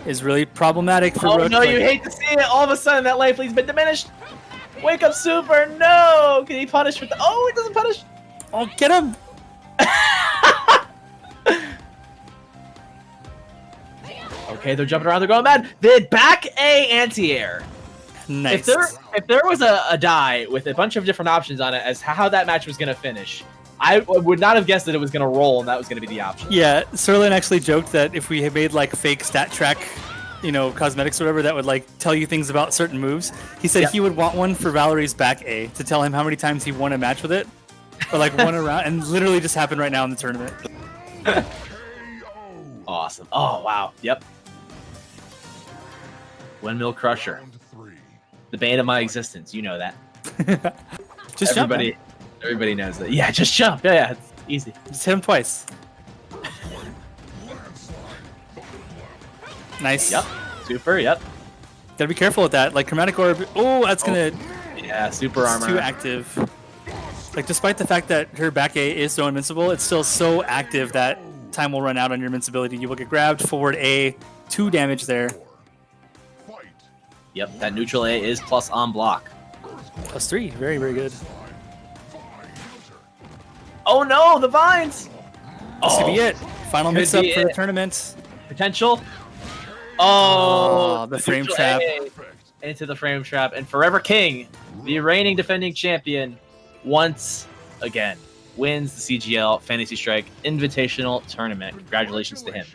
is really problematic for Oh Rook. no, you hate to see it. All of a sudden that life lead's been diminished. Wake up super. No. Can he punish with the... Oh, it doesn't punish. Oh, get him! Okay, they're jumping around. They're going mad. The back A anti-air. Nice. If there was a die with a bunch of different options on it as how that match was going to finish, I would not have guessed that it was going to roll and that was going to be the option. Yeah, Serlin actually joked that if we had made like fake stat track, cosmetics or whatever that would like tell you things about certain moves, he said Yeah. he would want one for Valerie's back A to tell him how many times he won a match with it, or like won a round, and literally just happened right now in the tournament. Awesome. Oh, wow. Yep. Windmill Crusher. Round 3. The bane of my existence. You know that. Just jump, man. Everybody knows that. Yeah, just jump. Yeah, it's easy. Just hit him twice. Nice. Yep. Super. Yep. Gotta be careful with that. Like chromatic orb. Oh, that's gonna Yeah, super It's armor. too active. Like, despite the fact that her back A is so invincible, it's still so active that time will run out on your invincibility. You will get grabbed, forward A, 2 damage there. Fight. Yep, that neutral A is plus on block. Plus 3, very, very good. Oh no, the vines! This could be it. Final Could mix-up be for the it. tournament. Potential. Oh, the frame neutral trap. A into the frame trap, and Forever King, the reigning defending champion, once again wins the CGL Fantasy Strike Invitational Tournament. Congratulations to him.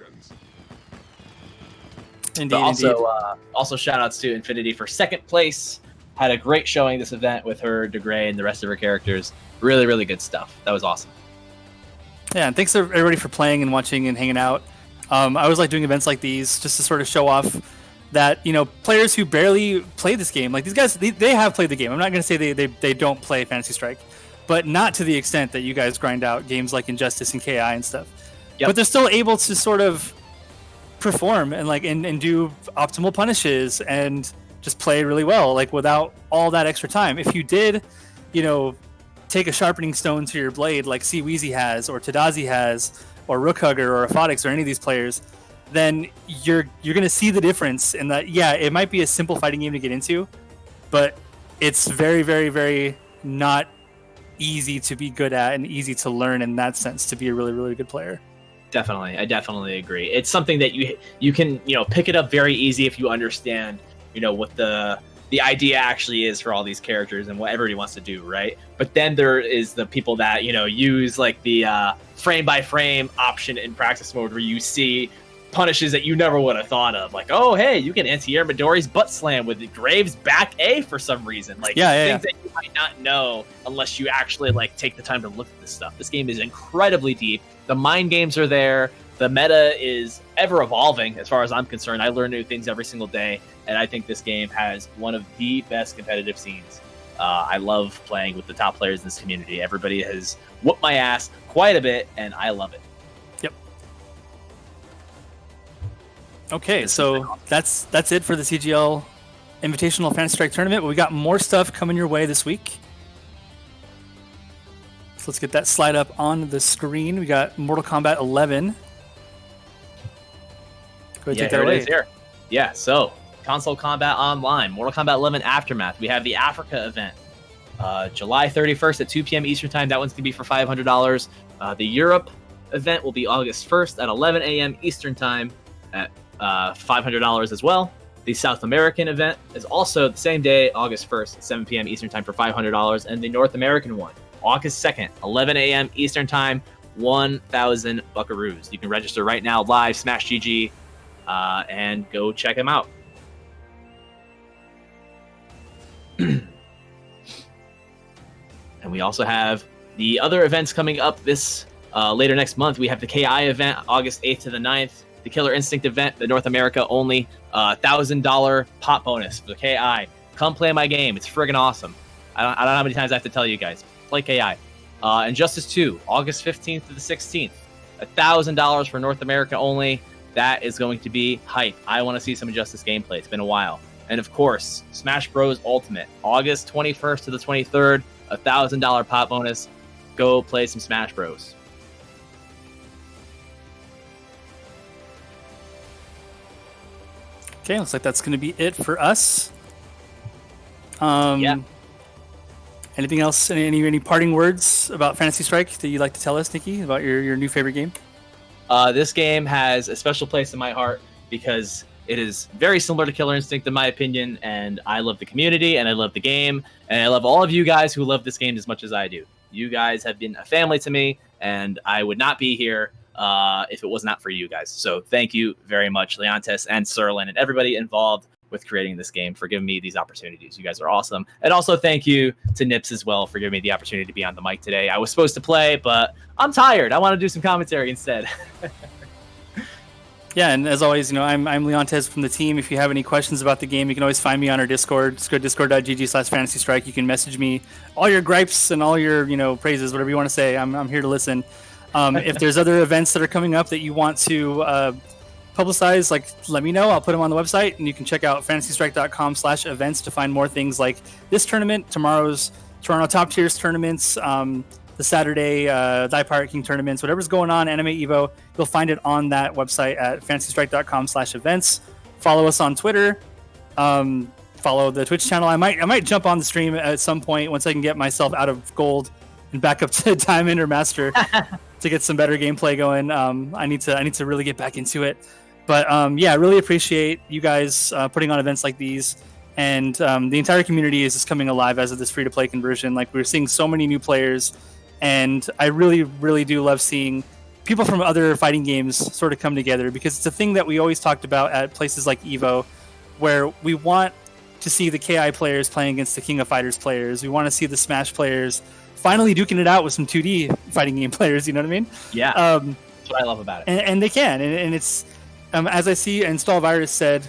Indeed, But also, indeed. also shout outs to Infinitii for second place. Had a great showing this event with her Degray and the rest of her characters. Really, really good stuff. That was awesome. Yeah, and thanks to everybody for playing and watching and hanging out. I always like doing events like these just to sort of show off that, you know, players who barely play this game, like these guys, they have played the game. I'm not going to say they don't play Fantasy Strike, but not to the extent that you guys grind out games like Injustice and KI and stuff. Yep. But they're still able to sort of perform and and do optimal punishes and just play really well, like without all that extra time. If you did, you know, take a sharpening stone to your blade like Weezy has, or Tadazi has, or Rookhugger, or Aphotics, or any of these players, then you're gonna see the difference in that. Yeah, it might be a simple fighting game to get into, but it's very, very, very not easy to be good at and easy to learn in that sense to be a really, really good player. Definitely, I definitely agree. It's something that you can pick it up very easy if you understand what the idea actually is for all these characters and what everybody wants to do, right? But then there is the people that use like the frame by frame option in practice mode, where you see punishes that you never would have thought of, like, oh hey, you can anti-air Midori's butt slam with Graves back A for some reason, like things that you might not know unless you actually like take the time to look at this stuff. This game is incredibly deep. The mind games are there. The meta is ever evolving as far as I'm concerned. I learn new things every single day, and I think this game has one of the best competitive scenes. I love playing with the top players in this community. Everybody has whooped my ass quite a bit, and I love it. Yep. Okay, so that's it for the CGL Invitational Fantasy Strike Tournament, but we got more stuff coming your way this week. So let's get that slide up on the screen. We got Mortal Kombat 11. Go ahead, take that away. Here. Yeah, so Console Combat Online, Mortal Kombat 11 Aftermath. We have the Africa event, July 31st at 2 p.m. Eastern Time. That one's going to be for $500. The Europe event will be August 1st at 11 a.m. Eastern Time at $500 as well. The South American event is also the same day, August 1st at 7 p.m. Eastern Time for $500. And the North American one, August 2nd, 11 a.m. Eastern Time, 1,000 buckaroos. You can register right now live, Smash GG, and go check them out. And we also have the other events coming up this later next month. We have the KI event, August 8th to the 9th. The Killer Instinct event, the North America only $1,000 pop bonus for the KI. Come play my game. It's friggin' awesome. I don't know how many times I have to tell you guys. Play KI. Injustice 2, August 15th to the 16th. $1,000 for North America only. That is going to be hype. I want to see some Injustice gameplay. It's been a while. And of course, Smash Bros. Ultimate, August 21st to the 23rd. $1,000 pop bonus. Go play some Smash Bros. Okay, looks like that's going to be it for us. Yeah. Anything else? Any parting words about Fantasy Strike that you'd like to tell us, Nikki, about your new favorite game? This game has a special place in my heart because it is very similar to Killer Instinct in my opinion, and I love the community, and I love the game, and I love all of you guys who love this game as much as I do. You guys have been a family to me, and I would not be here if it was not for you guys. So thank you very much, Leontes and Serlin and everybody involved with creating this game, for giving me these opportunities. You guys are awesome. And also thank you to Nips as well for giving me the opportunity to be on the mic today. I was supposed to play, but I'm tired. I want to do some commentary instead. Yeah, and as always, I'm Leontes from the team. If you have any questions about the game, you can always find me on our Discord. Just go to discord.gg/fantasy strike. You can message me all your gripes and all your praises, whatever you want to say. I'm here to listen. If there's other events that are coming up that you want to publicized, like let me know. I'll put them on the website, and you can check out fantasystrike.com/events to find more things like this tournament, tomorrow's Toronto Top Tiers tournaments, the Saturday Die Pirate King tournaments, whatever's going on, Anime Evo, you'll find it on that website at fantasystrike.com/events. Follow us on Twitter. Follow the Twitch channel. I might jump on the stream at some point once I can get myself out of gold and back up to Diamond or Master to get some better gameplay going. I need to really get back into it. But yeah, I really appreciate you guys putting on events like these. And the entire community is just coming alive as of this free-to-play conversion. Like, we're seeing so many new players, and I really, really do love seeing people from other fighting games sort of come together, because it's a thing that we always talked about at places like Evo, where we want to see the KI players playing against the King of Fighters players. We want to see the Smash players finally duking it out with some 2D fighting game players. You know what I mean? Yeah. That's what I love about it. And they can. And it's, as I see Install Virus said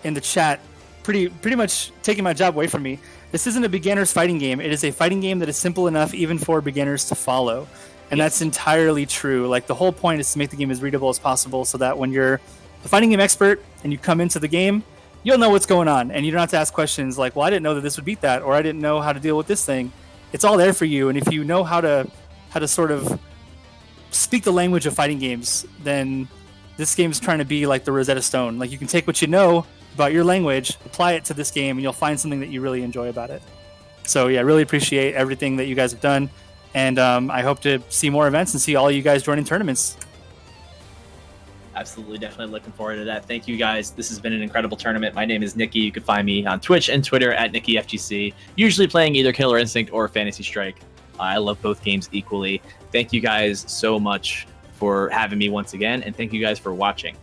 in the chat, pretty much taking my job away from me. This isn't a beginner's fighting game. It is a fighting game that is simple enough even for beginners to follow. And that's entirely true. Like, the whole point is to make the game as readable as possible, so that when you're a fighting game expert and you come into the game, you'll know what's going on, and you don't have to ask questions like, well, I didn't know that this would beat that, or I didn't know how to deal with this thing. It's all there for you. And if you know how to sort of speak the language of fighting games, then this game is trying to be like the Rosetta Stone. Like, you can take what you know about your language, apply it to this game, and you'll find something that you really enjoy about it. So yeah, really appreciate everything that you guys have done, and I hope to see more events and see all you guys joining tournaments. Absolutely, definitely looking forward to that. Thank you guys. This has been an incredible tournament. My name is Nikki. You can find me on Twitch and Twitter at NikkiFGC, usually playing either Killer Instinct or Fantasy Strike. I love both games equally. Thank you guys so much for having me once again, and thank you guys for watching.